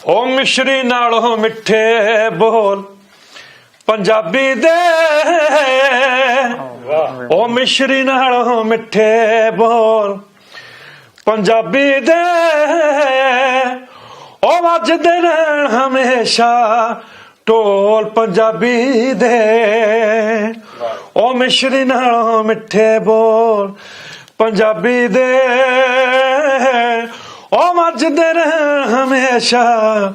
ਉਹ ਮਿਸ਼ਰੀ ਨਾਲੋਂ ਮਿੱਠੇ ਬੋਲ ਪੰਜਾਬੀ ਦੇ, ਉਹ ਮਿਸ਼ਰੀ ਨਾਲੋਂ ਮਿੱਠੇ ਬੋਲ ਪੰਜਾਬੀ ਦੇ, ਉਹ ਵੱਜਦੇ ਰਹਿਣ ਹਮੇਸ਼ਾ ਢੋਲ ਪੰਜਾਬੀ ਦੇ, ਉਹ ਮਿਸ਼ਰੀ ਨਾਲੋਂ ਮਿੱਠੇ ਬੋਲ ਪੰਜਾਬੀ ਦੇ, ਉਹ ਵੱਜਦੇ ਰਹਿਣ ਹਮੇਸ਼ਾ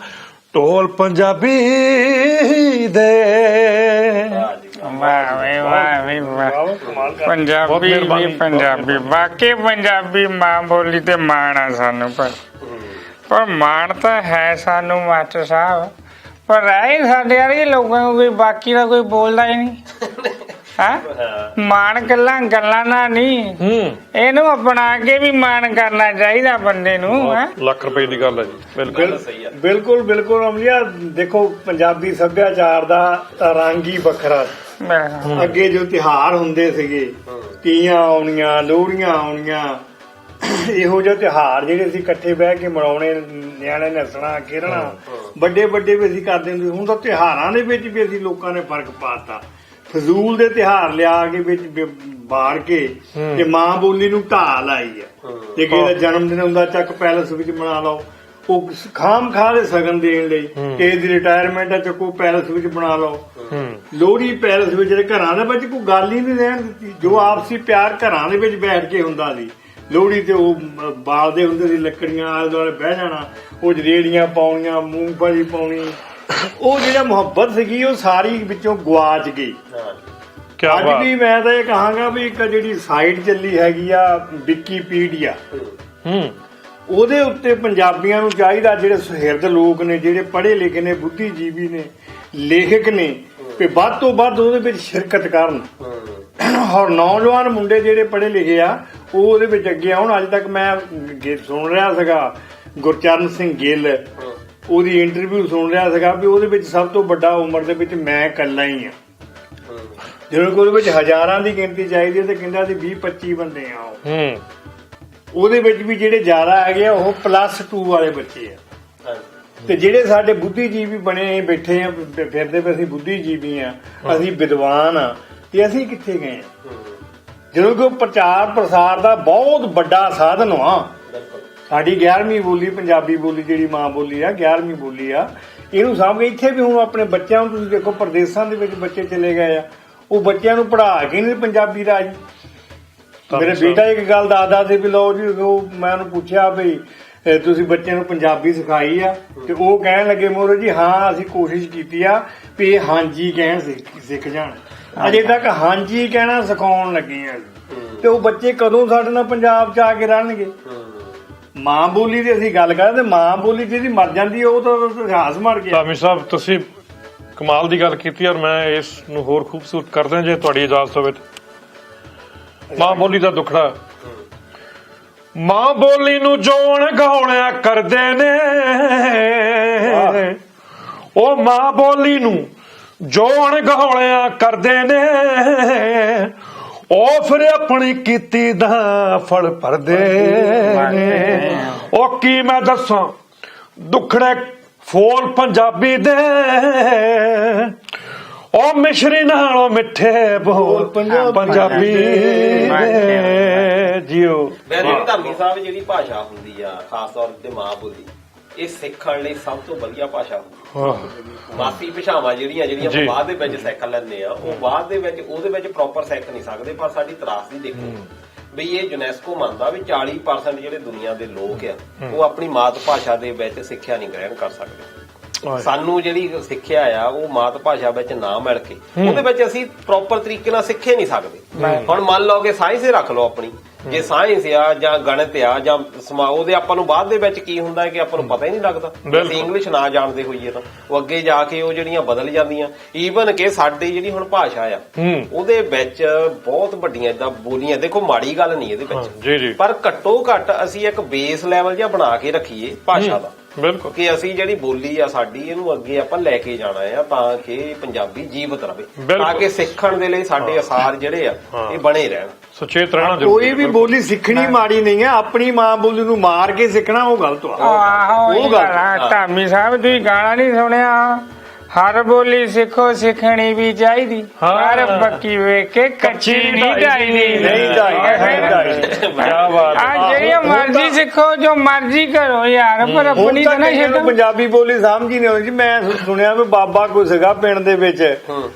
ਢੋਲ ਪੰਜਾਬੀ ਦੇ। ਪੰਜਾਬੀ ਵੀ ਪੰਜਾਬੀ, ਬਾਕੀ ਪੰਜਾਬੀ ਮਾਂ ਬੋਲੀ ਤੇ ਮਾਣ ਆ ਸਾਨੂੰ, ਪਰ ਮਾਣ ਤਾਂ ਹੈ ਸਾਨੂੰ ਮਾਸਟਰ ਸਾਹਿਬ, ਪਰ ਰਹਿ ਸਾਡੇ ਵਾਲੇ ਲੋਕਾਂ ਨੂੰ ਕੋਈ ਬਾਕੀ ਦਾ ਕੋਈ ਬੋਲਦਾ ਹੀ ਨਹੀਂ ਹੈ। ਮਾਣ ਗੱਲਾਂ ਨਾਲ ਨਹੀਂ, ਇਹਨੂੰ ਅਪਣਾ ਕੇ ਵੀ ਮਾਣ ਕਰਨਾ ਚਾਹੀਦਾ ਬੰਦੇ ਨੂੰ। ਲੱਖ ਰੁਪਏ ਦੀ ਗੱਲ ਹੈ ਜੀ। ਬਿਲਕੁਲ ਬਿਲਕੁਲ ਅਮਲੀਆ, ਦੇਖੋ ਪੰਜਾਬੀ ਸੱਭਿਆਚਾਰ ਦਾ ਰੰਗ ਹੀ ਵੱਖਰਾ। ਅੱਗੇ ਜੋ ਤਿਉਹਾਰ ਹੁੰਦੇ ਸੀਗੇ, ਤੀਆਂ ਆਉਣੀਆਂ, ਲੋਹੜੀਆਂ ਆਉਣੀਆਂ, ਇਹੋ ਜਿਹੇ ਤਿਉਹਾਰ ਜਿਹੜੇ ਅਸੀਂ ਇਕੱਠੇ ਬਹਿ ਕੇ ਮਨਾਉਣੇ, ਨਿਆਣੇ ਨੱਚਣਾ ਖੇਡਣਾ, ਵੱਡੇ ਵੱਡੇ ਵੀ ਅਸੀਂ ਕਰਦੇ ਹੁੰਦੇ। ਹੁਣ ਤਾਂ ਤਿਉਹਾਰਾਂ ਦੇ ਵਿੱਚ ਵੀ ਅਸੀਂ ਲੋਕਾਂ ਨੇ ਫਰਕ ਪਾਤਾ। ਫਜ਼ੂਲ ਦੇ ਤਿਉਹਾਰ ਲਿਆ ਕੇ ਵਿੱਚ ਬਾੜ ਕੇ ਤੇ ਮਾਂ ਬੋਲੀ ਨੂੰ ਢਾਹ ਲਾਈ ਆ। ਜੇ ਕਿਸੇ ਦਾ ਜਨਮ ਦਿਨ ਹੁੰਦਾ ਚੱਕ ਪੈਲਸ ਵਿੱਚ ਮਨਾ ਲਓ, ਉਹ ਖਾਮ ਖਾ ਦੇ ਸਗਨ ਦੇਣ ਲਈ। ਕਿਸੇ ਦੀ ਰਿਟਾਇਰਮੈਂਟ ਆ ਚੱਕੋ ਪੈਲਸ ਵਿੱਚ ਬਣਾ ਲਓ। ਲੋਹੜੀ ਪੈਲਸ ਵਿੱਚ, ਜਿਹੜੇ ਘਰਾਂ ਦੇ ਵਿੱਚ ਕੋਈ ਗੱਲ ਹੀ ਨਹੀਂ ਰਹਿਣ ਦਿੱਤੀ। ਜੋ ਆਪਸੀ ਪਿਆਰ ਘਰਾਂ ਦੇ ਵਿੱਚ ਬੈਠ ਕੇ ਹੁੰਦਾ ਸੀ, ਲੋਹੜੀ ਤੇ ਉਹ ਬਾਲਦੇ ਹੁੰਦੇ ਸੀ ਲੱਕੜੀਆਂ, ਆਲੇ ਦੁਆਲੇ ਬਹਿ ਜਾਣਾ, ਉਹ ਰੇੜੀਆਂ ਪਾਉਣੀਆਂ, ਮੂੰਗਫਲੀ ਪਾਉਣੀ, ਉਹ ਜਿਹੜਾ ਮੁਹੱਬਤ ਸੀਗੀ ਉਹ ਸਾਰੀ ਵਿੱਚੋਂ ਗਵਾਚ ਗਈ। ਅੱਜ ਵੀ ਮੈਂ ਤਾਂ ਇਹ ਕਹਾਂਗਾ ਵੀ ਇੱਕ ਜਿਹੜੀ ਸਾਈਟ ਚੱਲੀ ਹੈਗੀ ਆ ਵਿਕੀਪੀਡੀਆ, ਉਹਦੇ ਉੱਤੇ ਪੰਜਾਬੀਆਂ ਨੂੰ ਚਾਹੀਦਾ, ਜਿਹੜੇ ਸੁਹਿਰਦ ਲੋਕ ਨੇ, ਜਿਹੜੇ ਪੜ੍ਹੇ ਲਿਖੇ ਨੇ, ਬੁੱਧੀਜੀਵੀ ਨੇ, ਲੇਖਕ ਨੇ, ਕਿ ਵੱਧ ਤੋਂ ਵੱਧ ਉਹਦੇ ਵਿੱਚ ਸ਼ਿਰਕਤ ਕਰਨ। ਔਰ ਨੌਜਵਾਨ ਮੁੰਡੇ ਜਿਹੜੇ ਪੜ੍ਹੇ ਲਿਖੇ ਆ ਉਹ ਉਹਦੇ ਵਿੱਚ ਅੱਗੇ ਆਉਣ। ਅੱਜ ਤੱਕ ਮੈਂ ਸੁਣ ਰਿਹਾ ਸੀਗਾ ਗੁਰਚਰਨ ਸਿੰਘ ਗਿੱਲ, ਉਹਦੀ ਇੰਟਰਵਿਊ ਸੁਣ ਰਿਹਾ ਸੀਗਾ ਵੀ ਉਹਦੇ ਵਿੱਚ ਸਭ ਤੋਂ ਵੱਡਾ ਉਮਰ ਦੇ ਵਿੱਚ ਮੈਂ ਇਕੱਲਾ ਹੀ ਆ। ਜਦੋਂ ਕਿ ਉਹਦੇ ਵਿੱਚ ਹਜ਼ਾਰਾਂ ਦੀ ਗਿਣਤੀ ਚਾਹੀਦੀ ਹੈ ਤੇ ਕਹਿੰਦਾ ਸੀ 20-25 ਬੰਦੇ ਆ ਉਹ। ਉਹਦੇ ਵਿੱਚ ਵੀ ਜਿਹੜੇ ਜ਼ਿਆਦਾ ਹੈਗੇ ਆ ਉਹ +2 ਵਾਲੇ ਬੱਚੇ ਆ। ਤੇ ਜਿਹੜੇ ਸਾਡੇ ਬੁੱਧੀਜੀਵੀ ਬਣੇ ਬੈਠੇ ਆ, ਫਿਰਦੇ ਪਏ, ਅਸੀਂ ਬੁੱਧੀਜੀਵੀ ਆ, ਅਸੀਂ ਵਿਦਵਾਨ ਆ, ਤੇ ਅਸੀਂ ਕਿੱਥੇ ਗਏ ਆ? ਜਦੋਂ ਕਿ ਉਹ ਪ੍ਰਚਾਰ ਪ੍ਰਸਾਰ ਦਾ ਬਹੁਤ ਵੱਡਾ ਸਾਧਨ ਆ। ਸਾਡੀ 11ਵੀਂ ਬੋਲੀ ਪੰਜਾਬੀ ਬੋਲੀ, ਜਿਹੜੀ ਮਾਂ ਬੋਲੀ ਆ, 11ਵੀਂ ਬੋਲੀ ਆ, ਇਹਨੂੰ ਸਾਂਭ ਕੇ ਇੱਥੇ ਵੀ ਹੁਣ ਆਪਣੇ ਬੱਚਿਆਂ ਨੂੰ ਤੁਸੀਂ ਦੇਖੋ, ਪ੍ਰਦੇਸ਼ਾਂ ਦੇ ਵਿੱਚ ਬੱਚੇ ਚਲੇ ਗਏ ਆ, ਉਹ ਬੱਚਿਆਂ ਨੂੰ ਪੜ੍ਹਾ ਕੇ ਨਹੀਂ ਪੰਜਾਬੀ ਦਾ। ਮੇਰੇ ਬੇਟਾ ਇੱਕ ਗੱਲ ਦੱਸਦਾ ਸੀ ਵੀ ਲਓ ਜੀ, ਉਹ ਮੈਂ ਉਹਨੂੰ ਪੁੱਛਿਆ ਵੀ ਤੁਸੀਂ ਬੱਚਿਆਂ ਨੂੰ ਪੰਜਾਬੀ ਸਿਖਾਈ ਆ? ਤੇ ਉਹ ਕਹਿਣ ਲੱਗੇ ਮੋਰੋ ਜੀ ਹਾਂ ਅਸੀਂ ਕੋਸ਼ਿਸ਼ ਕੀਤੀ ਆ ਵੀ ਇਹ ਹਾਂਜੀ ਕਹਿਣ ਸਿੱਖ ਜਾਣ। ਅਜੇ ਤੱਕ ਹਾਂਜੀ ਕਹਿਣਾ ਸਿਖਾਉਣ ਲੱਗੇ ਆ। ਤੇ ਉਹ ਬੱਚੇ ਕਦੋਂ ਸਾਡੇ ਨਾਲ ਪੰਜਾਬ ਚ ਆ ਕੇ ਰਹਿਣਗੇ? ਮਾਂ ਬੋਲੀ ਦੀ ਅਸੀਂ ਗੱਲ ਕਰਦੇ, ਮਾਂ ਬੋਲੀ ਜਿਹਦੀ ਮਰ ਜਾਂਦੀ ਉਹ ਤਾਂ ਇਤਿਹਾਸ ਮਰ ਗਿਆ। ਧਾਮੀ ਸਾਹਿਬ ਤੁਸੀਂ ਕਮਾਲ ਦੀ ਗੱਲ ਕੀਤੀ, ਔਰ ਮੈਂ ਇਸ ਨੂੰ ਹੋਰ ਖੂਬਸੂਰਤ ਕਰਦਾ ਜੇ ਤੁਹਾਡੀ ਇਜਾਜ਼ਤ ਹੋਵੇ। ਮਾਂ ਬੋਲੀ ਦਾ ਦੁੱਖੜਾ, ਮਾਂ ਬੋਲੀ ਨੂੰ ਜੋਣ ਗਾਉਣਿਆ ਕਰਦੇ ਨੇ, ਉਹ ਮਾਂ ਬੋਲੀ ਨੂੰ ਜੋਣ ਗਾਉਣਿਆ ਕਰਦੇ ਨੇ, ਉਹ ਫਿਰ ਆਪਣੀ ਕੀਤੀ ਦਾ ਫਲ ਭਰਦੇ ਨੇ। ਉਹ ਕੀ ਮੈਂ ਦੱਸਾਂ ਦੁੱਖੜੇ ਫੋਲ ਪੰਜਾਬੀ ਦੇ, ਉਹ ਮਿਸ਼ਰੀ ਨਾਲੋਂ ਮਿੱਠੇ ਬੋਲ ਪੰਜਾਬੀ ਦੇ। ਜਿਓ ਧਾਮੀ ਸਾਹਿਬ, ਜਿਹੜੀ ਭਾਸ਼ਾ ਹੁੰਦੀ ਆ ਖਾਸ ਤੌਰ ਤੇ ਮਾਂ ਬੋਲੀ, ਇਹ ਸਿੱਖਣ ਲਈ ਸਭ ਤੋਂ ਵਧੀਆ ਭਾਸ਼ਾ ਹੁੰਦੀ। ਬਾਕੀ ਭਾਸ਼ਾਵਾਂ ਜਿਹੜੀਆਂ ਬਾਅਦ ਦੇ ਵਿੱਚ ਸਿੱਖ ਲੈਂਦੇ ਆ, ਉਹ ਬਾਅਦ ਦੇ ਵਿੱਚ ਉਹਦੇ ਵਿੱਚ ਪ੍ਰੋਪਰ ਸਿੱਖ ਨਹੀਂ ਸਕਦੇ। ਪਰ ਸਾਡੀ ਤਰਾਸਦੀ ਦੇਖੋ ਵੀ ਇਹ ਯੂਨੈਸਕੋ ਮੰਨਦਾ ਵੀ 40% ਜਿਹੜੇ ਦੁਨੀਆ ਦੇ ਲੋਕ ਆ ਉਹ ਆਪਣੀ ਮਾਤ ਭਾਸ਼ਾ ਦੇ ਵਿੱਚ ਸਿੱਖਿਆ ਨਹੀਂ ਗ੍ਰਹਿਣ ਕਰ ਸਕਦੇ। ਸਾਨੂੰ ਜਿਹੜੀ ਸਿੱਖਿਆ ਆ ਉਹ ਮਾਤ ਭਾਸ਼ਾ ਵਿੱਚ ਨਾ ਮਿਲ ਕੇ ਉਹਦੇ ਵਿੱਚ ਅਸੀਂ ਪ੍ਰੋਪਰ ਤਰੀਕੇ ਨਾਲ ਸਿੱਖੇ ਨਹੀਂ ਸਕਦੇ। ਹੁਣ ਮੰਨ ਲਓ ਕਿ ਸਾਇੰਸ ਹੀ ਰੱਖ ਲਓ ਆਪਣੀ, ਜੇ ਸਾਇੰਸ ਆ ਜਾਂ ਗਣਿਤ ਆ ਜਾਂ ਉਹਦੇ ਆਪਾਂ ਨੂੰ ਬਾਅਦ ਦੇ ਵਿੱਚ ਕੀ ਹੁੰਦਾ ਹੈ ਕਿ ਆਪਾਂ ਨੂੰ ਪਤਾ ਹੀ ਨਹੀਂ ਲੱਗਦਾ। ਅਸੀਂ ਇੰਗਲਿਸ਼ ਨਾ ਜਾਣਦੇ ਹੋਈਏ ਤਾਂ ਉਹ ਅੱਗੇ ਜਾ ਕੇ ਉਹ ਜਿਹੜੀਆਂ ਬਦਲ ਜਾਂਦੀਆਂ। ਈਵਨ ਕਿ ਸਾਡੀ ਜਿਹੜੀ ਹੁਣ ਭਾਸ਼ਾ ਆ ਉਹਦੇ ਵਿੱਚ ਬਹੁਤ ਵੱਡੀਆਂ ਏਦਾਂ ਬੋਲੀਆਂ, ਦੇਖੋ ਮਾੜੀ ਗੱਲ ਨਹੀਂ ਇਹਦੇ ਵਿੱਚ, ਪਰ ਘੱਟੋ ਘੱਟ ਅਸੀਂ ਇੱਕ ਬੇਸ ਲੈਵਲ ਜਿਹਾ ਬਣਾ ਕੇ ਰੱਖੀਏ ਭਾਸ਼ਾ ਦਾ। ਬਿਲਕੁਲ, ਕਿ ਅਸੀਂ ਜਿਹੜੀ ਬੋਲੀ ਆ ਸਾਡੀ ਇਹਨੂੰ ਅੱਗੇ ਆਪਾਂ ਲੈ ਕੇ ਜਾਣਾ ਆ ਤਾਂ ਕਿ ਪੰਜਾਬੀ ਜੀਵਤ ਰਵੇ, ਤਾਂ ਕਿ ਸਿੱਖਣ ਦੇ ਲਈ ਸਾਡੇ ਅਸਾਰ ਜਿਹੜੇ ਆ ਇਹ ਬਣੇ ਰਹਿਣ। ਸੁਚੇਤ ਰਹਿਣਾ ਕੋਈ ਜ਼ਰੂਰੀ ਵੀ ਹੈ। ਬੋਲੀ ਸਿੱਖਣੀ ਮਾੜੀ ਨਹੀਂ ਹੈ, ਆਪਣੀ ਮਾਂ ਬੋਲੀ ਨੂੰ ਮਾਰ ਕੇ ਸਿੱਖਣਾ ਉਹ ਗਲਤ ਆ। ਆਹੋ ਉਹ ਇਹ ਗੱਲ ਗੱਲ ਆ। ਧਾਮੀ ਸਾਹਿਬ ਤੁਸੀਂ ਗਾਣਾ ਨਹੀਂ ਸੁਣਿਆ, ਹਰ ਬੋਲੀ ਸਿੱਖੋ ਸਿੱਖਣੀ ਵੀ ਚਾਹੀਦੀ, ਹਰ ਬੱਕੀ ਵੇਖ ਕੇ ਕੱਚੀ ਨਹੀਂ ਢਾਈਦੀ। ਨਹੀਂ ਢਾਈ ਕਿਆ ਬਾਤ ਹੈ। ਆ ਜਿਹੜੀਆਂ ਮਰਜ਼ੀ ਸਿੱਖੋ, ਜੋ ਮਰਜ਼ੀ ਕਰੋ ਯਾਰ, ਪਰ ਹੁਣ ਆਪਣੀ ਤਾਂ ਤਾਂ ਨਾ ਕਈਆਂ ਨੂੰ ਛੱਡੋ। ਪੰਜਾਬੀ ਬੋਲੀ ਸਮਝ ਹੀ ਨਹੀਂ ਆਉਂਦੀ। ਮੈਂ ਸੁਣਿਆ ਵੀ ਬਾਬਾ ਕੋਈ ਸੀਗਾ ਪਿੰਡ ਦੇ ਵਿੱਚ,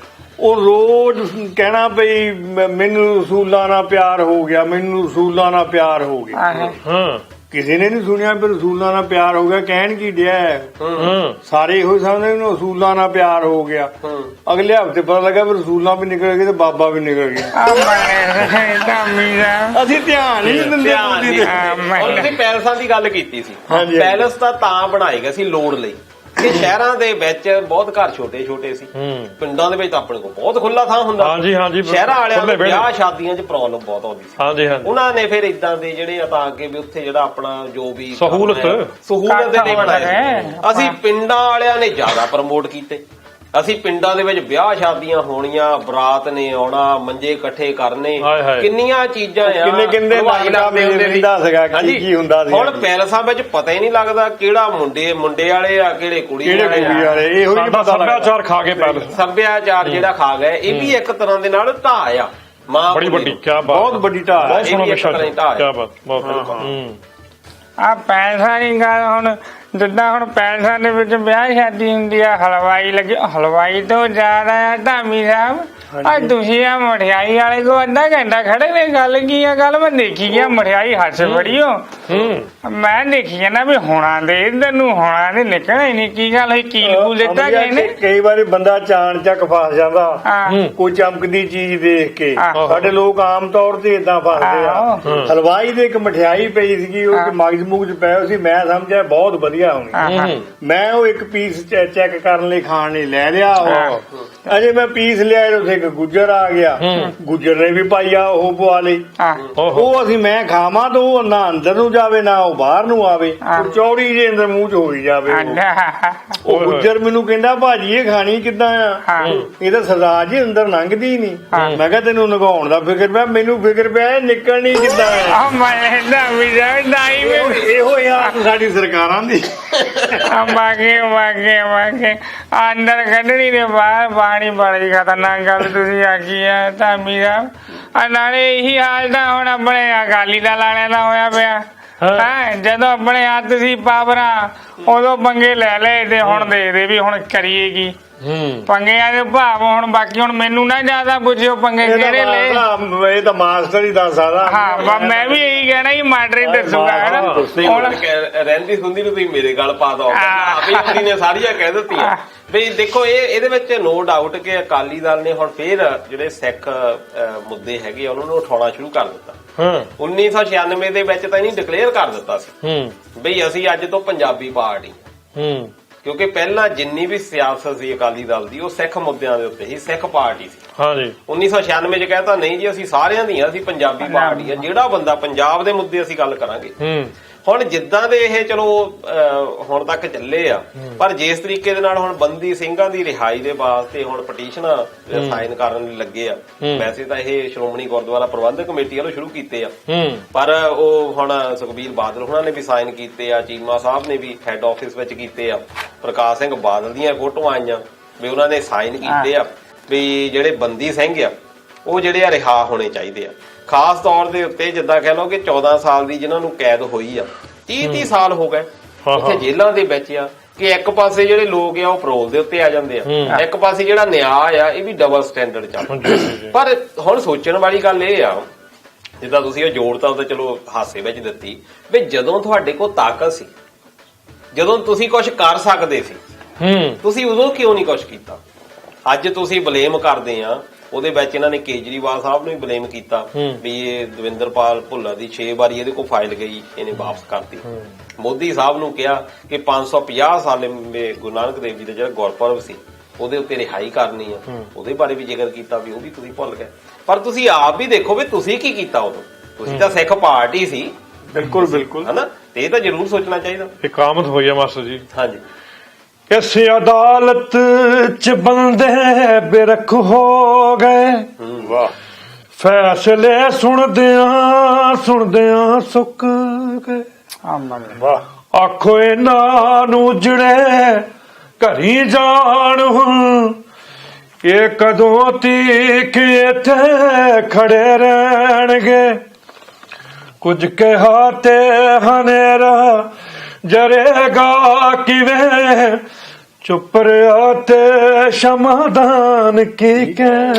ਉਹ ਰੋਜ਼ ਕਹਿਣਾ ਬਈ ਮੈਨੂੰ ਰਸੂਲਾਂ ਨਾਲ ਪਿਆਰ ਹੋ ਗਿਆ, ਮੈਨੂੰ ਰਸੂਲਾਂ ਨਾਲ ਪਿਆਰ ਹੋ ਗਿਆ। ਆਹੋ। ਹਾਂ ਕਿਸੇ ਨੇ ਨਹੀਂ ਸੁਣਿਆ ਵੀ ਰਸੂਲਾਂ ਨਾਲ ਪਿਆਰ ਹੋ ਗਿਆ, ਕਹਿਣ ਕੀ ਡਿਆ ਹੈ? ਹਾਂ ਸਾਰੇ ਇਹੋ ਸਮਝਦੇ ਨੇ ਰਸੂਲਾਂ ਨਾਲ ਪਿਆਰ ਹੋ ਗਿਆ। ਅਗਲੇ ਹਫਤੇ ਪਤਾ ਲੱਗਾ ਵੀ ਰਸੂਲਾਂ ਵੀ ਨਿਕਲ ਗਏ ਤੇ ਬਾਬਾ ਵੀ ਨਿਕਲ ਗਿਆ। ਆ ਮੈਂ ਧਾਮੀ ਸਾਹਿਬ ਅਸੀਂ ਧਿਆਨ ਹੀ ਨਹੀਂ ਦਿੰਦੇ ਧਿਆਨ ਬੋਲੀ ਨਹੀਂ ਤੇ। ਹੁਣ ਤੁਸੀਂ ਪੈਲਸਾਂ ਦੀ ਗੱਲ ਕੀਤੀ ਸੀ। ਹਾਂਜੀ। ਪੈਲਸ ਤਾਂ ਬਣਾਏ ਗਏ ਸੀ ਲੋੜ ਲਈ, ਕਿ ਸ਼ਹਿਰਾਂ ਦੇ ਵਿੱਚ ਬਹੁਤ ਘਰ ਛੋਟੇ ਛੋਟੇ ਸੀ, ਪਿੰਡਾਂ ਦੇ ਵਿੱਚ ਤਾਂ ਆਪਣੇ ਕੋਲ ਬਹੁਤ ਖੁੱਲਾ ਥਾਂ ਹੁੰਦਾ। ਹਾਂਜੀ, ਹਾਂਜੀ, ਸ਼ਹਿਰਾਂ ਵਾਲਿਆਂ ਨੂੰ ਖੁੱਲ੍ਹੇ ਵਿਹੜੇ। ਵਿਆਹ ਸ਼ਾਦੀਆਂ 'ਚ ਪ੍ਰੋਬਲਮ ਬਹੁਤ ਆਉਂਦੀ ਸੀ। ਹਾਂਜੀ ਹਾਂਜੀ ਉਹਨਾਂ ਨੇ ਫਿਰ ਇਦਾਂ ਦੇ ਜਿਹੜੇ ਆ ਤਾਂ ਅੱਗੇ ਵੀ ਉੱਥੇ ਜਿਹੜਾ ਆਪਣਾ ਜੋ ਵੀ ਸਹੂਲਤ। ਕਰਨਾ ਹੈ, ਸਹੂਲਤ ਦੇ ਲਈ ਬਣਾਏ ਹੈ। ਸੀ। ਅਸੀਂ ਪਿੰਡਾਂ ਵਾਲਿਆਂ ਨੇ ਜ਼ਿਆਦਾ ਪ੍ਰਮੋਟ ਕੀਤੇ। ਅਸੀਂ ਪਿੰਡਾਂ ਦੇ ਵਿੱਚ ਵਿਆਹ ਸ਼ਾਦੀਆਂ ਹੋਣੀਆਂ, ਬਰਾਤ ਨੇ ਆਉਣਾ, ਮੰਜੇ ਇਕੱਠੇ ਕਰਨੇ, ਹਾਏ ਹਾਏ। ਕਿੰਨੀਆਂ ਚੀਜ਼ਾਂ ਆ। ਕਿੰਨੇ ਹਲਵਾਈ ਨਾਟਕਾਂ ਲੱਗਦੇ ਹੁੰਦੇ ਸੀ। ਹੁੰਦਾ ਸੀਗਾ, ਕੀ ਹਾਂਜੀ। ਕੀ ਹੁੰਦਾ ਸੀ। ਹੁਣ ਪੈਲਸਾਂ ਵਿੱਚ ਪਤਾ ਹੀ ਨਹੀਂ ਲੱਗਦਾ ਕਿਹੜਾ ਮੁੰਡੇ ਵਾਲੇ ਆ, ਕਿਹੜੇ ਕੁੜੀ ਕਿਹੜੇ ਵਾਲੇ ਕੁੜੀ ਆ। ਵਾਲੇ ਇਹੋ ਹੀ ਸਾਡਾ ਪਤਾ ਲੱਗਦਾ। ਸੱਭਿਆਚਾਰ ਖਾ ਕੇ ਪੈਲਸ ਸੱਭਿਆਚਾਰ ਜਿਹੜਾ ਖਾ ਗਏ, ਇਹ ਵੀ ਇੱਕ ਤਰ੍ਹਾਂ ਦੇ ਨਾਲ ਢਾਹ ਆ। ਮਾਂ ਬੜੀ ਬੋਲੀ ਵੱਡੀ, ਨੂੰ। ਕਿਆ ਬਾਤ ਬਹੁਤ ਵੱਡੀ ਢਾਹ ਹੈ। ਬਹੁਤ ਸੋਹਣਾ ਇਹ ਵੀ ਇੱਕ ਵਿਸ਼ਾ ਤਰ੍ਹਾਂ ਦੀ ਢਾਹ ਹੈ। ਕਿਆ ਬਾਤ ਬਹੁਤ ਆ ਪੈਸਾ ਦੀ ਗੱਲ, ਹੁਣ ਜਿੱਦਾਂ ਹੁਣ ਪੈਲਸਾਂ ਦੇ ਵਿੱਚ ਵਿਆਹ ਸ਼ਾਦੀ ਹੁੰਦੀ ਆ, ਹਲਵਾਈ ਲੱਗੇ, ਹਲਵਾਈ ਤੋਂ ਜ਼ਿਆਦਾ ਆ ਧਾਮੀ ਸਾਹਿਬ। ਆ ਤੁਸੀਂ ਆ ਮਠਿਆਈ ਵਾਲੇ ਕੋ ਅੱਧਾ ਘੰਟਾ ਖੜੇ ਨੇ, ਗੱਲ ਕੀ ਆ? ਗੱਲ ਮੈਂ ਦੇਖੀ ਗਿਆ, ਮਠਿਆਈ ਹੱਥ ਬੜੀਓ। ਮੈਂ ਦੇਖੀ ਜਾਂਦਾ ਵੀ ਹੋਣਾ ਦੇ ਇੱਧਰ ਨੂੰ, ਹੋਣਾ ਦੇ ਨਿਕਲਣਾ ਹੀ ਨਹੀਂ। ਕੀ ਗੱਲ ਹੋਈ? ਕੀਲ ਕੂਲ ਦਿੱਤਾ ਗਏ ਨੇ? ਕਈ ਵਾਰੀ ਬੰਦਾ ਚਾਣ ਚੱਕ ਫਸ ਜਾਂਦਾ ਹਾਂ। ਕੋਈ ਚਮਕਦੀ ਚੀਜ਼ ਦੇਖ ਕੇ। ਆਹੋ। ਸਾਡੇ ਲੋਕ ਆਮ ਤੌਰ ਤੇ ਇਦਾਂ ਫਸਦੇ ਆ। ਆਹੋ। ਹਲਵਾਈ ਦੇ ਇੱਕ ਮਠਿਆਈ ਪਈ ਸੀਗੀ, ਉਹ ਮਗਜ ਮੁਗਜ ਪਿਆ ਸੀ। ਮੈਂ ਸਮਝਿਆ ਬਹੁਤ ਵਧੀਆ ਹੋਣੀ। ਆਹਾ। ਮੈਂ ਉਹ ਇੱਕ ਪੀਸ ਚੈੱਕ ਕਰਨ ਲਈ ਖਾਣ ਲਈ ਲੈ ਲਿਆ। ਉਹ ਅਜੇ ਮੈਂ ਪੀਸ ਲਿਆ, ਉੱਥੇ ਇੱਕ ਗੁੱਜਰ ਆ ਗਿਆ। ਗੁੱਜਰ ਨੇ ਵੀ ਪਾਈਆ ਉਹ ਪਵਾ ਲਈ। ਉਹ ਅਸੀਂ ਮੈਂ ਖਾਵਾਂ ਤਾਂ ਉਹ ਨਾ ਅੰਦਰ ਨੂੰ ਜਾਵੇ ਨਾ ਉਹ ਬਾਹਰ ਨੂੰ ਆਵੇ, ਚੌੜੀ ਜੇ ਅੰਦਰ ਮੂੰਹ ਚ ਹੋਈ ਜਾਵੇ। ਉਹ ਗੁੱਜਰ ਮੈਨੂੰ ਕਹਿੰਦਾ ਭਾਜੀ ਇਹ ਖਾਣੀ ਕਿੱਦਾਂ ਆ? ਇਹ ਤਾਂ ਸਰਦਾਰ ਜੀ ਅੰਦਰ ਲੰਘਦੀ ਨਹੀਂ। ਮੈਂ ਕਿਹਾ ਤੈਨੂੰ ਨਗਾਉਣ ਦਾ ਫਿਕਰ ਪਿਆ, ਮੈਨੂੰ ਫਿਕਰ ਪਿਆ ਇਹ ਨਿਕਲਣੀ ਕਿੱਦਾਂ ਆ। ਇਹੋ ਯਾਰ ਸਾਡੀ ਸਰਕਾਰਾਂ ਦੀ। ਅੰਦਰ ਕੱਢਣੀ ਦੇ ਬਾਹਰ ਪਾਣੀ ਬੜੀ ਖਤਰਨਾਕ ਗੱਲ ਤੁਸੀਂ ਆਖੀ ਹੈ ਧਾਮੀ ਸਾਹਿਬ। ਨਾਲੇ ਇਹੀ ਹਾਲ ਤਾਂ ਹੁਣ ਆਪਣੇ ਅਕਾਲੀ ਦਲ ਵਾਲਿਆਂ ਦਾ ਹੋਇਆ ਪਿਆ ਹੈ। ਜਦੋਂ ਆਪਣੇ ਹੱਥ ਸੀ ਪਾਵਰਾਂ, ਉਦੋਂ ਪੰਗੇ ਲੈ ਲਏ ਤੇ ਹੁਣ ਦੇ ਵੀ ਹੁਣ ਕਰੀਏ ਕੀ? ਪੰਗਿਆਂ ਦੇ ਭਾਵ ਹੁਣ ਬਾਕੀ ਹੁਣ ਮੈਨੂੰ ਨਾ ਜ਼ਿਆਦਾ ਪੁੱਛਿਓ ਪੰਗੇ ਕਿਹੜੇ ਲਏ। ਇਹ ਤਾਂ ਮਾਸਟਰ ਹੀ ਦੱਸ ਸਕਦਾ। ਹਾਂ ਮੈਂ ਵੀ ਇਹੀ ਕਹਿਣਾ ਹੀ, ਮਾਸਟਰ ਹੀ ਦੱਸੂਗਾ ਹੁਣ ਰਹਿੰਦੀ ਹੁੰਦੀ ਨੂੰ ਤੁਸੀਂ ਮੇਰੇ ਗੱਲ ਪਾ ਦੋ। ਆਪੇ ਆਪਣੀ ਨੇ ਸਾਰੀਆਂ ਕਹਿ ਦਿੱਤੀਆਂ ਵੀ ਦੇਖੋ ਇਹਦੇ ਵਿੱਚ ਨੋ ਡਾਊਟ ਕਿ ਅਕਾਲੀ ਦਲ ਨੇ ਹੁਣ ਫੇਰ ਜਿਹੜੇ ਸਿੱਖ ਮੁੱਦੇ ਹੈਗੇ ਉਹਨਾਂ ਨੂੰ ਉਠਾਉਣਾ ਸ਼ੁਰੂ ਕਰ ਦਿੱਤਾ। 1996 ਦੇ ਵਿੱਚ ਤਾਂ ਇਹਨੇ ਡਿਕਲੇਅਰ ਕਰ ਦਿੱਤਾ ਸੀ ਬਈ ਅਸੀਂ ਅੱਜ ਤੋਂ ਪੰਜਾਬੀ ਪਾਰਟੀ। ਕਿਉਂਕਿ ਪਹਿਲਾਂ ਜਿੰਨੀ ਵੀ ਸਿਆਸਤ ਸੀ ਅਕਾਲੀ ਦਲ ਦੀ ਉਹ ਸਿੱਖ ਮੁੱਦਿਆਂ ਦੇ ਉੱਤੇ ਹੀ, ਸਿੱਖ ਪਾਰਟੀ ਸੀ। ਹਾਂਜੀ 1996 ਚ ਕਹਿਤਾ ਨਹੀਂ ਜੀ ਅਸੀਂ ਸਾਰਿਆਂ ਦੀਆਂ, ਅਸੀਂ ਪੰਜਾਬੀ ਪਾਰਟੀ ਆ, ਜਿਹੜਾ ਬੰਦਾ ਪੰਜਾਬ ਦੇ ਮੁੱਦੇ ਅਸੀਂ ਗੱਲ ਕਰਾਂਗੇ। ਹੁਣ ਜਿੱਦਾਂ ਦੇ ਇਹ ਚਲੋ ਹੁਣ ਤੱਕ ਚੱਲੇ ਆ, ਪਰ ਜਿਸ ਤਰੀਕੇ ਦੇ ਨਾਲ ਹੁਣ ਬੰਦੀ ਸਿੰਘਾਂ ਦੀ ਰਿਹਾਈ ਦੇ ਵਾਸਤੇ ਹੁਣ ਪਟੀਸ਼ਨਾਂ ਸਾਈਨ ਕਰਨ ਲੱਗੇ ਆ। ਵੈਸੇ ਤਾਂ ਇਹ ਸ਼੍ਰੋਮਣੀ ਗੁਰਦੁਆਰਾ ਪ੍ਰਬੰਧਕ ਕਮੇਟੀ ਵੱਲੋਂ ਸ਼ੁਰੂ ਕੀਤੇ ਆ, ਪਰ ਉਹ ਹੁਣ ਸੁਖਬੀਰ ਬਾਦਲ ਹੁਣਾਂ ਨੇ ਵੀ ਸਾਈਨ ਕੀਤੇ ਆ, ਚੀਮਾ ਸਾਹਿਬ ਨੇ ਵੀ ਹੈੱਡ ਆਫਿਸ ਵਿੱਚ ਕੀਤੇ ਆ, ਪ੍ਰਕਾਸ਼ ਸਿੰਘ ਬਾਦਲ ਦੀਆਂ ਫੋਟੋਆਂ ਆਈਆਂ ਵੀ ਉਹਨਾਂ ਨੇ ਸਾਈਨ ਕੀਤੇ ਆ ਵੀ ਜਿਹੜੇ ਬੰਦੀ ਸਿੰਘ ਆ ਉਹ ਜਿਹੜੇ ਆ ਰਿਹਾ ਹੋਣੇ ਚਾਹੀਦੇ ਆ। ਖਾਸ ਤੌਰ ਦੇ ਉੱਤੇ ਜਿੱਦਾਂ ਕਹਿ ਲਓ ਕਿ 14 ਸਾਲ ਦੀ ਜਿਨ੍ਹਾਂ ਨੂੰ ਕੈਦ ਹੋਈ ਆ, 30 ਸਾਲ ਹੋ ਗਏ ਉੱਥੇ ਜੇਲ੍ਹਾਂ ਦੇ ਵਿੱਚ ਆ, ਕਿ ਇੱਕ ਪਾਸੇ ਜਿਹੜੇ ਲੋਕ ਆ ਉਹ ਪਰੋਲ ਦੇ ਉੱਤੇ ਆ ਜਾਂਦੇ ਆ, ਇੱਕ ਪਾਸੇ ਜਿਹੜਾ ਨਿਆਂ ਆ ਇਹ ਵੀ ਡਬਲ ਸਟੈਂਡਰਡ ਚੱਲ। ਪਰ ਹੁਣ ਸੋਚਣ ਵਾਲੀ ਗੱਲ ਇਹ ਆ, ਜਿੱਦਾਂ ਤੁਸੀਂ ਉਹ ਜੋੜਤਾ ਉਹ ਤਾਂ ਚਲੋ ਹਾਸੇ ਵਿੱਚ ਦਿੱਤੀ ਵੀ ਜਦੋਂ ਤੁਹਾਡੇ ਕੋਲ ਤਾਕਤ ਸੀ, ਜਦੋਂ ਤੁਸੀਂ ਕੁਝ ਕਰ ਸਕਦੇ ਸੀ, ਤੁਸੀਂ ਉਦੋਂ ਕਿਉਂ ਨਹੀਂ ਕੁਝ ਕੀਤਾ? ਅੱਜ ਤੁਸੀਂ ਬਲੇਮ ਕਰਦੇ ਆ, ਉਹਦੇ ਵਿੱਚ ਇਹਨਾਂ ਨੇ ਕੇਜਰੀਵਾਲ ਸਾਹਿਬ ਨੂੰ ਵੀ ਬਲੇਮ ਕੀਤਾ ਵੀ ਇਹ ਦਵਿੰਦਰਪਾਲ ਭੁੱਲਰ ਦੀ 6 ਵਾਰੀ ਇਹਦੇ ਕੋਲ ਫਾਈਲ ਗਈ, ਇਹਨੇ ਵਾਪਸ ਕਰਤੀ। ਮੋਦੀ ਸਾਹਿਬ ਨੂੰ ਕਿਹਾ ਕਿ 550 ਸਾਲ ਗੁਰੂ ਨਾਨਕ ਦੇਵ ਜੀ ਦਾ ਜਿਹੜਾ ਗੁਰਪੁਰਬ ਸੀ ਉਹਦੇ ਉੱਤੇ ਰਿਹਾਈ ਕਰਨੀ ਆ, ਉਹਦੇ ਬਾਰੇ ਵੀ ਜ਼ਿਕਰ ਕੀਤਾ ਵੀ ਉਹ ਵੀ ਤੁਸੀਂ ਭੁੱਲ ਗਏ। ਪਰ ਤੁਸੀਂ ਆਪ ਵੀ ਦੇਖੋ ਵੀ ਤੁਸੀਂ ਕੀ ਕੀਤਾ ਉਦੋਂ, ਤੁਸੀਂ ਤਾਂ ਸਿੱਖ ਪਾਰਟੀ ਸੀ। ਬਿਲਕੁਲ ਬਿਲਕੁਲ ਹਨਾ, ਤੇ ਇਹ ਤਾਂ ਜ਼ਰੂਰ ਸੋਚਣਾ ਚਾਹੀਦਾ। ਇਕਾਮਤ ਹੋਈ ਆ ਮਾਸਟਰ ਜੀ। ਹਾਂਜੀ ਇਸ ਅਦਾਲਤ ਚ ਬੰਦੇ ਬੇਰਖ ਹੋ ਗਏ, ਵਾਹ। ਫੈਸਲੇ ਸੁਣਦਿਆਂ ਸੁੱਕ ਗਏ। ਵਾਹ। ਆਖੋ ਇਹਨਾਂ ਨੂੰ ਜੜੇ ਘਰੀ ਜਾਣ ਹੁਣ, ਇਹ ਕਦੋਂ ਤੀਕ ਇੱਥੇ ਖੜੇ ਰਹਿਣਗੇ। ਕੁਝ ਕਿਹਾ ਤੇ ਹਨੇਰਾ ਜਰੇਗਾ ਕਿਵੇਂ, ਚੁੱਪ ਰਿਹਾ ਤੇ ਸ਼ਮਾਦਾਨ ਕੀ ਕਹਿ।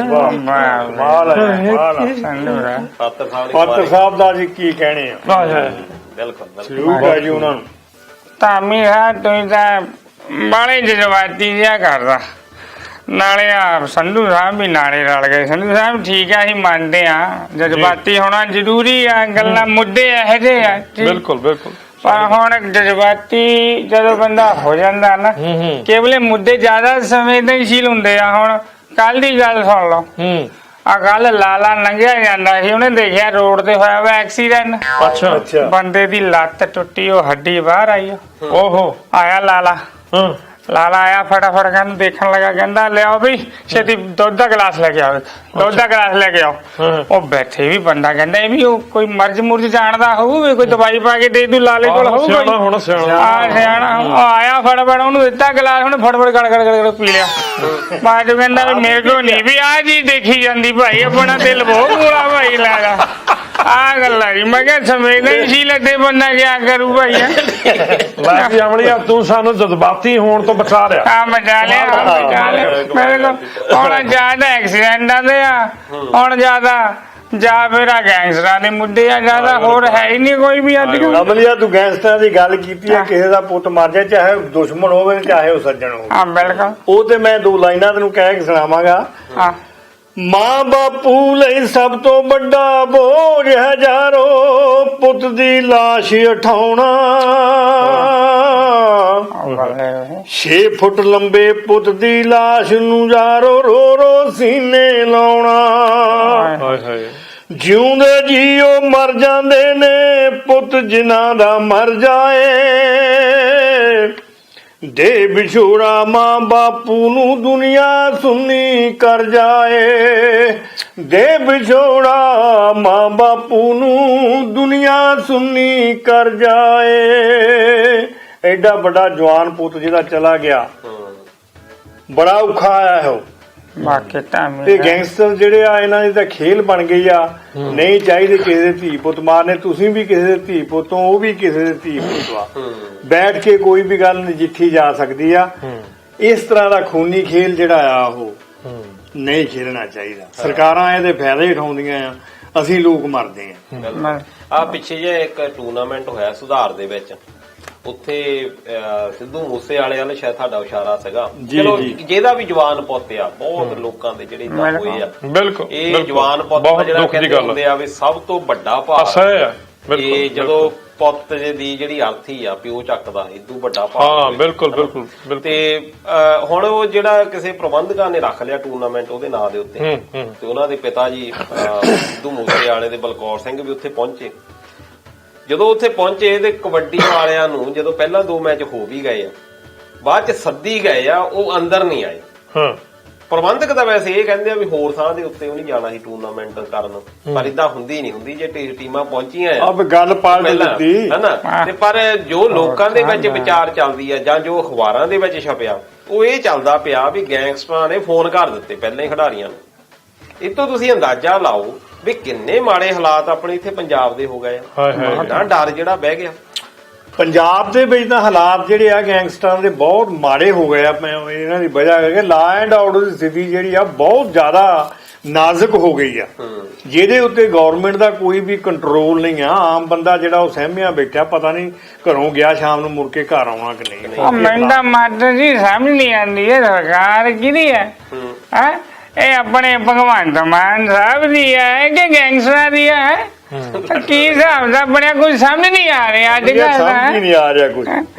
ਪਾਤਰ ਸਾਹਿਬ ਦਾ ਜੀ ਕੀ ਕਹਿਣੇ ਆ। ਬਿਲਕੁਲ ਸਲੂਕ ਹੈ ਜੀ ਉਹਨਾਂ ਨੂੰ। ਧਾਮੀ ਹੈ ਤੁਸੀਂ ਤਾਂ ਬਾਲੇ ਜਜ਼ਬਾਤੀ ਜਿਹਾ ਕਰਦਾ। ਨਾਲੇ ਆ ਸੰਧੂ ਸਾਹਿਬ ਵੀ ਨਾਲੇ ਰਲ ਗਏ। ਸੰਧੂ ਸਾਹਿਬ ਠੀਕ ਆ, ਅਸੀਂ ਮੰਨਦੇ ਆ ਜਜ਼ਬਾਤੀ ਹੋਣਾ ਜ਼ਰੂਰੀ ਆ, ਗੱਲਾਂ ਮੁੱਦੇ ਇਹੋ ਜਿਹੇ ਆ। ਬਿਲਕੁਲ ਬਿਲਕੁਲ। ਪਰ ਹੁਣ ਜਜ਼ਬਾਤੀ ਜਦੋਂ ਬੰਦਾ ਹੋ ਜਾਂਦਾ ਨਾ, ਕੇਵਲੇ ਮੁੱਦੇ ਜ਼ਿਆਦਾ ਸੰਵੇਦਨਸ਼ੀਲ ਹੁੰਦੇ ਆ। ਹੁਣ ਕੱਲ ਦੀ ਗੱਲ ਸੁਣ ਲਓ। ਆ ਕੱਲ ਲਾਲਾ ਲੰਘਿਆ ਜਾਂਦਾ ਸੀ, ਉਹਨੇ ਦੇਖਿਆ ਰੋਡ ਤੇ ਹੋਇਆ ਵਾ ਐਕਸੀਡੈਂਟ। ਅੱਛਾ ਅੱਛਾ। ਬੰਦੇ ਦੀ ਲੱਤ ਟੁੱਟੀ, ਉਹ ਹੱਡੀ ਬਾਹਰ ਆਈ। ਓਹੋ। ਆਇਆ ਲਾਲਾ ਆਇਆ ਫਟਾਫਟ, ਕਹਿੰਦਾ ਦੇਖਣ ਲੱਗਾ, ਕਹਿੰਦਾ ਲਿਆਓ ਬਈ ਛੇਤੀ ਦੁੱਧ ਦਾ ਗਲਾਸ ਲੈ ਕੇ ਆਓ, ਦੁੱਧ ਦਾ ਗਲਾਸ ਲੈ ਕੇ ਆਓ। ਉਹ ਬੈਠੇ ਵੀ ਬੰਦਾ ਕਹਿੰਦਾ ਇਹ ਵੀ ਉਹ ਕੋਈ ਮਰਜ਼ ਮੁਰਜ਼ ਜਾਣਦਾ ਹੋਊ, ਕੋਈ ਦਵਾਈ ਪਾ ਕੇ ਦੇ ਦੂ ਲਾਲੇ ਕੋਲ ਹੋਊ। ਸਿਆਣਾ ਆਇਆ ਫਟਾਫਟ, ਉਹਨੂੰ ਦਿੱਤਾ ਗਲਾਸ, ਉਹਨੇ ਫਟਾਫਟ ਗੜ ਪੀ ਲਿਆ। ਬਾਅਦ ਚ ਕਹਿੰਦਾ ਵੀ ਮੇਰੇ ਕੋਲ ਨਹੀਂ ਵੀ ਆ ਜੀ ਦੇਖੀ ਜਾਂਦੀ ਭਾਈ, ਆਪਣਾ ਦਿਲ ਬਹੁਤ ਮੂਲਾ ਭਾਈ ਲਾਗਾ। ਆ ਗੱਲਾਂ ਜੀ ਮੈਂ ਕਿਹਾ ਸੰਵੇਦਨਸ਼ੀਲ ਤੇ ਬੰਦਾ ਕਿਆ ਕਰੂ ਭਾਈ। ਲੈ ਵੀ ਅਮਲੀਆ, ਤੂੰ ਸਾਨੂੰ ਜਜ਼ਬਾਤੀ ਹੋਣ ਤੋਂ ਬਚਾ ਲਿਆ। ਆ ਬਚਾ ਲਿਆ ਮੇਰੇ ਕੋਲ। ਹੁਣ ਜ਼ਿਆਦਾ ਐਕਸੀਡੈਂਟਾਂ ਦੇ ਆ, ਹੁਣ ਜ਼ਿਆਦਾ ਜਾਂ ਫਿਰ ਆ ਗੈਂਗਸਟਰਾਂ ਦੇ ਮੁੱਦੇ ਆ, ਜ਼ਿਆਦਾ ਹੋਰ ਹੈ ਹੀ ਨਹੀਂ ਕੋਈ ਵੀ ਅੱਜ ਕੱਲ੍ਹ। ਅਮਲੀਆ ਤੂੰ ਗੈਂਗਸਟਰਾਂ ਦੀ ਗੱਲ ਕੀਤੀ ਹੈ, ਕਿਸੇ ਦਾ ਪੁੱਤ ਮਰ ਜਾਏ, ਚਾਹੇ ਦੁਸ਼ਮਣ ਹੋਵੇ ਚਾਹੇ ਉਹ ਸੱਜਣ ਹੋਵੇ। ਹਾਂ ਬਿਲਕੁਲ। ਉਹ ਤੇ ਮੈਂ 2 ਲਾਈਨਾਂ ਤੈਨੂੰ ਕਹਿ ਕੇ ਸੁਣਾਵਾਂਗਾ। ਹਾਂ। ਮਾਂ ਬਾਪੂ ਲਈ ਸਭ ਤੋਂ ਵੱਡਾ ਬੋਝ ਹਜ਼ਾਰੋ, ਪੁੱਤ ਦੀ ਲਾਸ਼ ਉਠਾਉਣਾ। 6 ਫੁੱਟ ਲੰਬੇ ਪੁੱਤ ਦੀ ਲਾਸ਼ ਨੂੰ ਯਾਰੋ ਰੋ ਰੋ ਸੀਨੇ ਲਾਉਣਾ। ਜਿਉਂਦੇ ਜੀਓ ਮਰ ਜਾਂਦੇ ਨੇ ਪੁੱਤ ਜਿਨ੍ਹਾਂ ਦਾ ਮਰ ਜਾਏ, ਦੇ ਵਿਛੋੜਾ ਮਾਂ ਬਾਪੂ ਨੂੰ ਦੁਨੀਆ ਸੁੰਨੀ ਕਰ ਜਾਏ। ਦੇ ਵਿਛੋੜਾ ਮਾਂ ਬਾਪੂ ਨੂੰ ਦੁਨੀਆ ਸੁੰਨੀ ਕਰ ਜਾਏ। ਐਡਾ ਵੱਡਾ ਜਵਾਨ ਪੁੱਤ ਜਿਹਦਾ ਚਲਾ ਗਿਆ, ਬੜਾ ਔਖਾ ਆਇਆ ਉਹ। ਤੇ ਗੈਂਗਸਟਰ ਜਿਹੜੇ ਆ, ਇਹਨਾਂ ਦੀ ਤਾਂ ਖੇਲ ਬਣ ਗਈ ਆ। ਨਹੀਂ ਚਾਹੀਦੇ ਕਿਸੇ ਦੇ ਧੀ ਪੁੱਤ ਮਾਰਨੇ। ਤੁਸੀਂ ਵੀ ਕਿਸੇ ਦੇ ਧੀ ਪੁੱਤ ਹੋ, ਉਹ ਵੀ ਕਿਸੇ ਦੇ ਧੀ ਪੁੱਤ ਆ। ਬੈਠ ਕੇ ਕੋਈ ਵੀ ਗੱਲ ਨਜਿੱਠੀ ਜਾ ਸਕਦੀ ਆ। ਇਸ ਤਰ੍ਹਾਂ ਦਾ ਖੂਨੀ ਖੇਲ ਜਿਹੜਾ ਆ ਉਹ ਨਹੀਂ ਖੇਲਣਾ ਚਾਹੀਦਾ। ਸਰਕਾਰਾਂ ਇਹਦੇ ਫਾਇਦੇ ਉਠਾਉਂਦੀਆਂ ਆ, ਅਸੀਂ ਲੋਕ ਮਰਦੇ ਆ। ਆ ਪਿੱਛੇ ਜੇ ਇੱਕ ਟੂਰਨਾਮੈਂਟ ਹੋਇਆ ਸੁਧਾਰ ਦੇ ਵਿੱਚ, ਉੱਥੇ ਸਿੱਧੂ ਮੂਸੇ ਵਾਲੇ ਵੱਲ ਸ਼ਾਇਦ ਤੁਹਾਡਾ ਇਸ਼ਾਰਾ ਸੀਗਾ। ਚਲੋ ਜਿਹਦਾ ਵੀ ਜਵਾਨ ਪੁੱਤ ਆ, ਬਹੁਤ ਲੋਕਾਂ ਦੇ ਜਿਹੜੇ ਇਦਾਂ ਹੋਏ ਆ। ਬਿਲਕੁਲ। ਇਹ ਜਵਾਨ ਪੁੱਤ ਜਿਹੜਾ ਕਹਿੰਦੇ ਹੁੰਦੇ ਆ ਵੀ ਸਭ ਤੋਂ ਵੱਡਾ ਭਾਰ ਇਹ ਜਦੋਂ ਪੁੱਤ ਦੀ ਜਿਹੜੀ ਅਰਥੀ ਆ ਪਿਓ ਚੱਕਦਾ, ਇਦੋਂ ਵੱਡਾ ਭਾਰ। ਹਾਂ ਬਿਲਕੁਲ ਬਿਲਕੁਲ। ਤੇ ਹੁਣ ਉਹ ਜਿਹੜਾ ਕਿਸੇ ਪ੍ਰਬੰਧਕਾਂ ਨੇ ਰੱਖ ਲਿਆ ਟੂਰਨਾਮੈਂਟ ਉਹਦੇ ਨਾਂ ਦੇ ਉੱਤੇ, ਤੇ ਉਹਨਾਂ ਦੇ ਪਿਤਾ ਜੀ ਸਿੱਧੂ ਮੂਸੇ ਵਾਲੇ ਦੇ ਬਲਕੌਰ ਸਿੰਘ ਵੀ ਉੱਥੇ ਪਹੁੰਚੇ। ਜਦੋਂ ਉੱਥੇ ਪਹੁੰਚੇ ਤੇ ਕਬੱਡੀ ਵਾਲਿਆਂ ਨੂੰ ਜਦੋਂ ਪਹਿਲਾਂ 2 ਮੈਚ ਹੋ ਵੀ ਗਏ ਆ, ਬਾਅਦ ਚ ਸੱਦੀ ਗਏ ਆ, ਉਹ ਅੰਦਰ ਨਹੀਂ ਆਏ। ਪ੍ਰਬੰਧਕ ਤਾਂ ਵੈਸੇ ਇਹ ਕਹਿੰਦੇ ਆ ਵੀ ਹੋਰ ਥਾਂ ਦੇ ਉੱਤੇ ਉਹ ਨਹੀਂ ਜਾਣਾ ਸੀ ਟੂਰਨਾਮੈਂਟ ਕਰਨ, ਪਰ ਇਦਾਂ ਹੁੰਦੀ ਨਹੀਂ ਹੁੰਦੀ। ਜੇ ਟੀਮਾਂ ਪਹੁੰਚੀਆਂ ਆ ਗੱਲ ਪਾਲ ਦਿੱਤੀ ਹਨਾ, ਤੇ ਪਰ ਜੋ ਲੋਕਾਂ ਦੇ ਵਿੱਚ ਵਿਚਾਰ ਚੱਲਦੀ ਆ ਜਾਂ ਜੋ ਅਖਬਾਰਾਂ ਦੇ ਵਿੱਚ ਛਪਿਆ, ਉਹ ਇਹ ਚੱਲਦਾ ਪਿਆ ਵੀ ਗੈਂਗਸਟਰਾਂ ਨੇ ਫੋਨ ਕਰ ਦਿੱਤੇ ਪਹਿਲਾਂ ਹੀ ਖਿਡਾਰੀਆਂ ਨੂੰ। ਇਹ ਤੋਂ ਤੁਸੀਂ ਅੰਦਾਜ਼ਾ ਲਾਓ ਵੀ ਕਿੰਨੇ ਮਾੜੇ ਹਾਲਾਤ ਆਪਣੇ ਇੱਥੇ ਪੰਜਾਬ ਦੇ ਹੋ ਗਏ ਆ। ਡਰ ਜਿਹੜਾ ਬਹਿ ਗਿਆ ਪੰਜਾਬ ਦੇ ਵਿੱਚ ਤਾਂ ਹਾਲਾਤ ਜਿਹੜੇ ਆ ਗੈਂਗਸਟਰਾਂ ਦੇ ਬਹੁਤ ਮਾੜੇ ਹੋ ਗਏ ਆ। ਇਹਨਾਂ ਦੀ ਵਜ੍ਹਾ ਕਰਕੇ ਲਾ ਐਂਡ ਆਰਡਰ ਦੀ ਸਥਿਤੀ ਜਿਹੜੀ ਆ ਬਹੁਤ ਜ਼ਿਆਦਾ ਨਾਜ਼ੁਕ ਹੋ ਗਈ ਆ, ਜਿਹਦੇ ਉੱਤੇ ਗਵਰਨਮੈਂਟ ਦਾ ਕੋਈ ਵੀ ਕੰਟਰੋਲ ਨਹੀਂ ਆ। ਆਮ ਬੰਦਾ ਜਿਹੜਾ ਉਹ ਸਹਿਮਿਆ ਬੈਠਾ, ਪਤਾ ਨਹੀਂ ਘਰੋਂ ਗਿਆ ਸ਼ਾਮ ਨੂੰ ਮੁੜ ਕੇ ਘਰ ਆਉਣਾ ਕਿ ਨਹੀਂ। ਮੈਨੂੰ ਤਾਂ ਮਾਸਟਰ ਜੀ ਸਮਝ ਨਹੀਂ ਆਉਂਦੀ ਇਹ ਸਰਕਾਰ ਕਿਹਦੀ ਹੈ। ਇਹ ਆਪਣੇ ਭਗਵੰਤ ਮਾਨ ਸਾਹਿਬ ਦੀ ਹੈ ਕਿ ਗੈਂਗਸਟਰਾਂ ਦੀ ਹੈ? ਕੀ ਹਿਸਾਬ ਦਾ ਬਣਿਆ, ਕੁਝ ਸਮਝ ਨਹੀਂ ਆ ਰਿਹਾ ਅੱਜ ਕੱਲ੍ਹ। ਸਮਝ ਨਹੀਂ ਆ ਰਿਹਾ ਕੁਝ।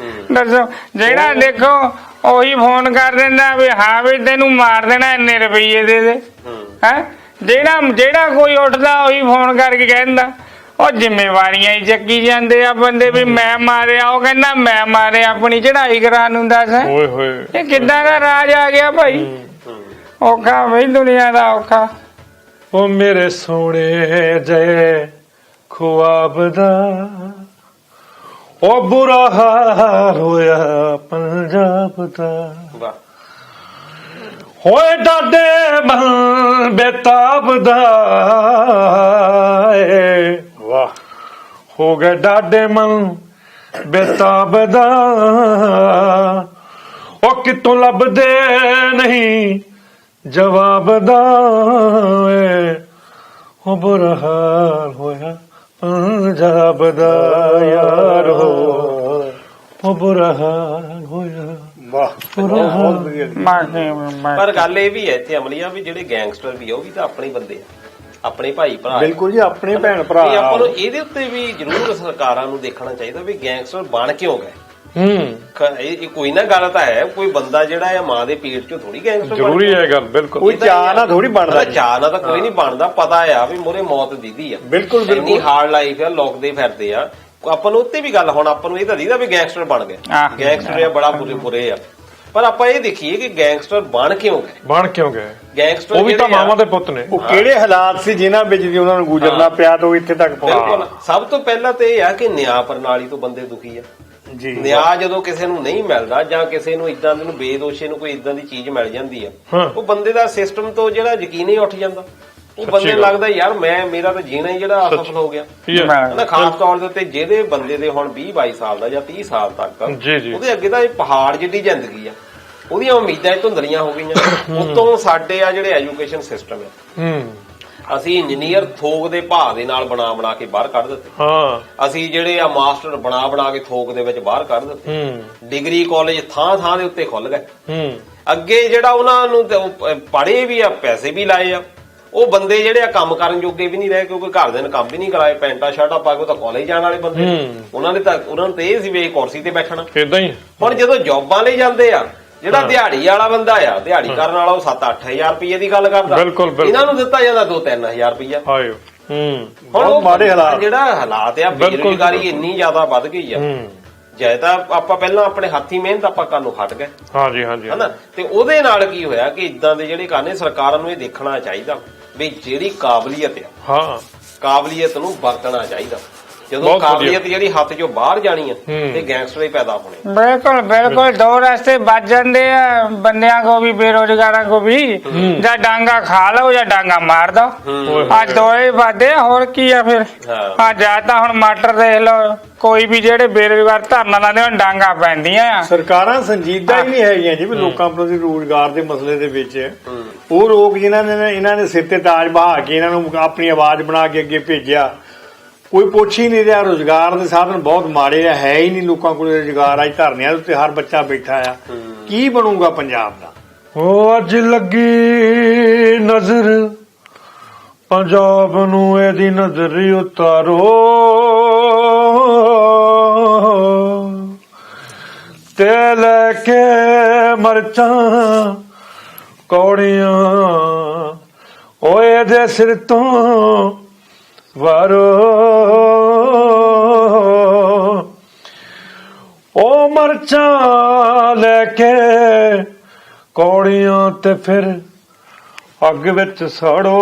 ਦੱਸੋ, ਜਿਹੜਾ ਦੇਖੋ ਉਹੀ ਫੋਨ ਕਰ ਦਿੰਦਾ ਵੀ ਹਾਂ ਵੀ ਤੈਨੂੰ ਮਾਰ ਦੇਣਾ, ਇੰਨੇ ਰੁਪਈਏ ਦੇ ਦੇ। ਜਿਹੜਾ ਕੋਈ ਉੱਠਦਾ ਉਹੀ ਫੋਨ ਕਰਕੇ ਕਹਿੰਦਾ ਉਹ ਜ਼ਿੰਮੇਵਾਰੀਆਂ ਹੀ ਚੱਕੀ ਜਾਂਦੇ ਆ ਬੰਦੇ ਵੀ ਮੈਂ ਮਾਰਿਆ, ਉਹ ਕਹਿੰਦਾ ਮੈਂ ਮਾਰਿਆ, ਆਪਣੀ ਚੜਾਈ ਕਰਾਉਣ ਨੂੰ। ਦੱਸ ਇਹ ਕਿੱਦਾਂ ਦਾ ਰਾਜ ਆ ਗਿਆ ਭਾਈ। ਔਖਾ ਬਈ ਦੁਨੀਆ ਦਾ ਔਖਾ। ਉਹ ਮੇਰੇ ਸੋਹਣੇ ਜੈ ਖੁਆਬ ਦਾ ਉਹ ਬੁਰਾ ਹਾਲ ਹੋਇਆ ਪੰਜਾਬ ਦਾ ਵਾਹ ਹੋਏ ਡਾਡੇ ਮਨ ਬੇਤਾਬ ਦਾ ਏ। ਵਾਹ ਹੋ ਗਏ ਡਾਡੇ ਮਨ ਬੇਤਾਬ ਦਾ ਉਹ ਕਿਤੋਂ ਲੱਭਦੇ ਨਹੀਂ ਜਵਾਬ ਦਾ ਏ। ਉਹ ਬੁਰਾ ਹਾਲ ਹੋਇਆ ਪੰਜਾਬ ਦਾ ਯਾਰ ਹੋ ਉਹ ਬੁਰਾ ਹਾਲ ਹੋਇਆ ਵਾਹ ਬਹੁਤ ਵਧੀਆ ਪਰ ਗੱਲ ਇਹ ਵੀ ਹੈ ਇੱਥੇ ਅਮਲੀਆ ਵੀ ਜਿਹੜੇ ਗੈਂਗਸਟਰ ਵੀ ਆ ਉਹ ਵੀ ਤਾਂ ਆਪਣੇ ਬੰਦੇ ਆ ਆਪਣੇ ਭਾਈ ਭਰਾ ਆ। ਬਿਲਕੁਲ ਜੀ ਆਪਣੇ ਭੈਣ ਭਰਾ ਵੀ ਆਪਾਂ ਨੂੰ ਇਹਦੇ ਉੱਤੇ ਵੀ ਜ਼ਰੂਰ ਸਰਕਾਰਾਂ ਨੂੰ ਦੇਖਣਾ ਚਾਹੀਦਾ ਵੀ ਗੈਂਗਸਟਰ ਬਣ ਕਿਉਂ ਗਏ ਇਹ ਕੋਈ ਨਾ ਗੱਲ ਤਾਂ ਹੈ ਕੋਈ ਬੰਦਾ ਜਿਹੜਾ ਆ ਮਾਂ ਦੇ ਪੇਟ ਚੋਂ ਥੋੜੀ ਗੈਂਗਸਟਰ ਜ਼ਰੂਰੀ ਹੈ ਗੱਲ ਬਿਲਕੁਲ ਕੋਈ ਚਾਹ ਨਾ ਥੋੜੀ ਬਣਦਾ ਚਾਹ ਨਾ ਤਾਂ ਕੋਈ ਨਹੀਂ ਬਣਦਾ ਪਤਾ ਆ ਵੀ ਮੋਰੇ ਮੌਤ ਦੀਦੀ ਆ ਬਿਲਕੁਲ ਇੰਨੀ ਬਿਲਕੁਲ ਹਾਰਡ ਲਾਈਫ ਆ ਲੋਕਦੇ ਫਿਰਦੇ ਆ ਆਪਾਂ ਨੂੰ ਉੱਤੇ ਵੀ ਗੱਲ ਹੁਣ ਆਪਾਂ ਨੂੰ ਇਹ ਤਾਂ ਦੀਦਾ ਵੀ ਗੈਂਗਸਟਰ ਬਣ ਗਏ ਗੈਂਗਸਟਰ ਆ ਬੜਾ ਬੁਰੇ ਆ ਪਰ ਆਪਾਂ ਇਹ ਦੇਖੀਏ ਕਿ ਗੈਂਗਸਟਰ ਬਣ ਕਿਉਂ ਗਏ ਗੈਂਗਸਟਰ ਉਹ ਵੀ ਤਾਂ ਮਾਵਾਂ ਦੇ ਪੁੱਤ ਨੇ ਉਹ ਕਿਹੜੇ ਹਾਲਾਤ ਸੀ ਜਿਨ੍ਹਾਂ ਵਿੱਚ ਦੀ ਉਹਨਾਂ ਨੂੰ ਗੁਜ਼ਰਨਾ ਪਿਆ ਤਾਂ ਉਹ ਇੱਥੇ ਤੱਕ ਪਹੁੰਚੇ ਬਿਲਕੁਲ ਸਭ ਤੋਂ ਪਹਿਲਾਂ ਤੇ ਇਹ ਆ ਕਿ ਨਿਆਂ ਪ੍ਰਣਾਲੀ ਤੋਂ ਬੰਦੇ ਦੁਖੀ ਆ ਜੀ ਨਿਆਂ ਜਦੋਂ ਕਿਸੇ ਨੂੰ ਨਹੀਂ ਮਿਲਦਾ ਜਾਂ ਕਿਸੇ ਨੂੰ ਇਦਾਂ ਦੇ ਨੂੰ ਬੇਦੋਸ਼ੇ ਨੂੰ ਕੋਈ ਇਦਾਂ ਦੀ ਚੀਜ਼ ਮਿਲ ਜਾਂਦੀ ਆ ਉਹ ਬੰਦੇ ਦਾ ਸਿਸਟਮ ਤੋਂ ਜਿਹੜਾ ਯਕੀਨ ਹੀ ਉੱਠ ਜਾਂਦਾ ਉਹ ਬੰਦੇ ਨੂੰ ਲੱਗਦਾ ਯਾਰ ਮੇਰਾ ਤਾਂ ਜੀਣਾ ਹੀ ਜਿਹੜਾ ਅਸਫਲ ਹੋ ਗਿਆ ਨਾ ਖਾਸ ਤੌਰ ਦੇ ਉੱਤੇ ਜਿਹਦੇ ਬੰਦੇ ਦੇ ਹੁਣ 20-22 ਸਾਲ ਦਾ ਜਾਂ 30 ਸਾਲ ਤੱਕ ਉਹਦੇ ਅੱਗੇ ਤਾਂ ਇਹ ਪਹਾੜ ਜਿੱਡੀ ਜ਼ਿੰਦਗੀ ਆ ਉਹਦੀਆਂ ਉਮੀਦਾਂ ਧੁੰਦਲੀਆਂ ਹੋ ਗਈਆਂ ਉਤੋਂ ਸਾਡੇ ਆ ਜਿਹੜੇ ਐਜੂਕੇਸ਼ਨ ਸਿਸਟਮ ਆ ਅਸੀਂ ਇੰਜੀਨੀਅਰ ਥੋਕ ਦੇ ਭਾਅ ਦੇ ਨਾਲ ਬਣਾ ਕੇ ਬਾਹਰ ਕੱਢ ਦਿੱਤੇ ਅਸੀਂ ਜਿਹੜੇ ਆ ਮਾਸਟਰ ਬਣਾ ਕੇ ਥੋਕ ਦੇ ਵਿੱਚ ਬਾਹਰ ਕੱਢ ਦਿੱਤੇ ਡਿਗਰੀ ਕਾਲਜ ਥਾਂ ਦੇ ਉੱਤੇ ਖੁੱਲ ਗਏ ਅੱਗੇ ਜਿਹੜਾ ਉਹਨਾਂ ਨੂੰ ਪੜ੍ਹੇ ਵੀ ਆ ਪੈਸੇ ਵੀ ਲਾਏ ਆ ਉਹ ਬੰਦੇ ਜਿਹੜੇ ਆ ਕੰਮ ਕਰਨ ਜੋਗੇ ਵੀ ਨਹੀਂ ਰਹੇ ਕਿਉਂਕਿ ਘਰ ਦੇ ਨੇ ਕੰਮ ਵੀ ਨਹੀਂ ਕਰਾਏ ਪੈਂਟਾ ਸ਼ਰਟਾਂ ਪਾ ਕੇ ਉਹ ਤਾਂ ਕਾਲਜ ਜਾਣ ਵਾਲੇ ਬੰਦੇ ਉਹਨਾਂ ਨੇ ਤਾਂ ਇਹ ਸੀ ਵੀ ਕੁਰਸੀ ਤੇ ਬੈਠਣਾ ਇਦਾਂ ਹੀ ਹੁਣ ਜਦੋਂ ਜੌਬਾਂ ਲਈ ਜਾਂਦੇ ਆ ਜਿਹੜਾ ਦਿਹਾੜੀ ਵਾਲਾ ਬੰਦਾ ਆ ਦਿਹਾੜੀ ਕਰਨ ਵਾਲਾ ਉਹ 7-8 ਰੁਪਏ ਦੀ ਗੱਲ ਕਰਦਾ ਇਹਨਾਂ ਨੂੰ ਦਿੱਤਾ ਜਾਂਦਾ 2-3 ਰੁਪਇਆ ਹੁਣ ਉਹ ਮਾੜੇ ਹਾਲਾਤ ਜਿਹੜਾ ਹਾਲਾਤ ਆ ਬੇਰੁਜ਼ਗਾਰੀ ਇੰਨੀ ਜ਼ਿਆਦਾ ਵੱਧ ਗਈ ਆ ਜੇ ਤਾਂ ਆਪਾਂ ਪਹਿਲਾਂ ਆਪਣੇ ਹੱਥੀਂ ਮਿਹਨਤ ਆਪਾਂ ਕਰਨ ਨੂੰ ਹਟ ਗਏ ਹਨਾ ਤੇ ਉਹਦੇ ਨਾਲ ਕੀ ਹੋਇਆ ਕਿ ਇਦਾਂ ਦੇ ਜਿਹੜੇ ਕਰਨੇ ਸਰਕਾਰਾਂ ਨੂੰ ਇਹ ਦੇਖਣਾ ਚਾਹੀਦਾ ਵੀ ਜਿਹੜੀ ਕਾਬਲੀਅਤ ਆ ਕਾਬਲੀਅਤ ਨੂੰ ਵਰਤਣਾ ਚਾਹੀਦਾ ਜਦੋਂ ਕਾਬਲੀਅਤ ਜਿਹੜੀ ਹੱਥ ਚੋਂ ਬਾਹਰ ਜਾਣੀ ਆ ਤੇ ਗੈਂਗਸਟਰ ਹੀ ਪੈਦਾ ਹੋਣੇ ਬਿਲकुल दो रास्ते बच जाते हैं बंदियां को भी बेरोजगारा को भी या डांगा खा लो या डांगा मार दो आज दो ही बातें और की है फिर आज जाता हुण मास्टर देख लो ਕੋਈ ਵੀ ਜਿਹੜੇ ਬੇਰੁਜ਼ਗਾਰ ਧਰਨਾ ਲਾਉਂਦੇ ਉਹਨਾਂ ਡਾਂਗਾ ਪੈਂਦੀਆਂ ਆ ਸਰਕਾਰਾਂ ਸੰਜੀਦਾ ਹੀ ਨਹੀਂ ਹੈਗੀਆਂ ਜੀ ਵੀ ਲੋਕਾਂ ਪ੍ਰਤੀ ਰੋਜ਼ਗਾਰ ਦੇ ਮਸਲੇ ਦੇ ਵਿੱਚ ਉਹ ਲੋਕ ਜਿਨ੍ਹਾਂ ਨੇ ਇਹਨਾਂ ਦੇ ਸਿਰ ਤੇ ਤਾਜ ਬਹਾ ਕੇ ਇਹਨਾਂ ਨੂੰ ਆਪਣੀ ਆਵਾਜ਼ ਬਣਾ ਕੇ ਅੱਗੇ ਭੇਜਿਆ ਕੋਈ ਪੁੱਛ ਹੀ ਨਹੀਂ ਰਿਹਾ ਰੋਜ਼ਗਾਰ ਦੇ ਸਾਧਨ ਬਹੁਤ ਮਾੜੇ ਆ ਹੈ ਹੀ ਨਹੀਂ ਲੋਕਾਂ ਕੋਲ ਰੋਜ਼ਗਾਰ ਅੱਜ ਧਰਨਿਆਂ ਦੇ ਉੱਤੇ ਹਰ ਬੱਚਾ ਬੈਠਾ ਆ ਕੀ ਬਣੂਗਾ ਪੰਜਾਬ ਦਾ ਉਹ ਅੱਜ ਲੱਗੀ ਨਜ਼ਰ ਪੰਜਾਬ ਨੂੰ ਇਹਦੀ ਨਜ਼ਰ ਉਤਾਰੋ ਤੇ ਲੈ ਕੇ ਮਰਚਾਂ ਕੌੜੀਆਂ ਓਏ ਦੇ ਸਿਰ ਤੋਂ ਵਾਰੋ ਉਹ ਮਰਚਾਂ ਲੈ ਕੇ ਕੌੜੀਆਂ ਤੇ ਫਿਰ ਅੱਗ ਵਿੱਚ ਸਾੜੋ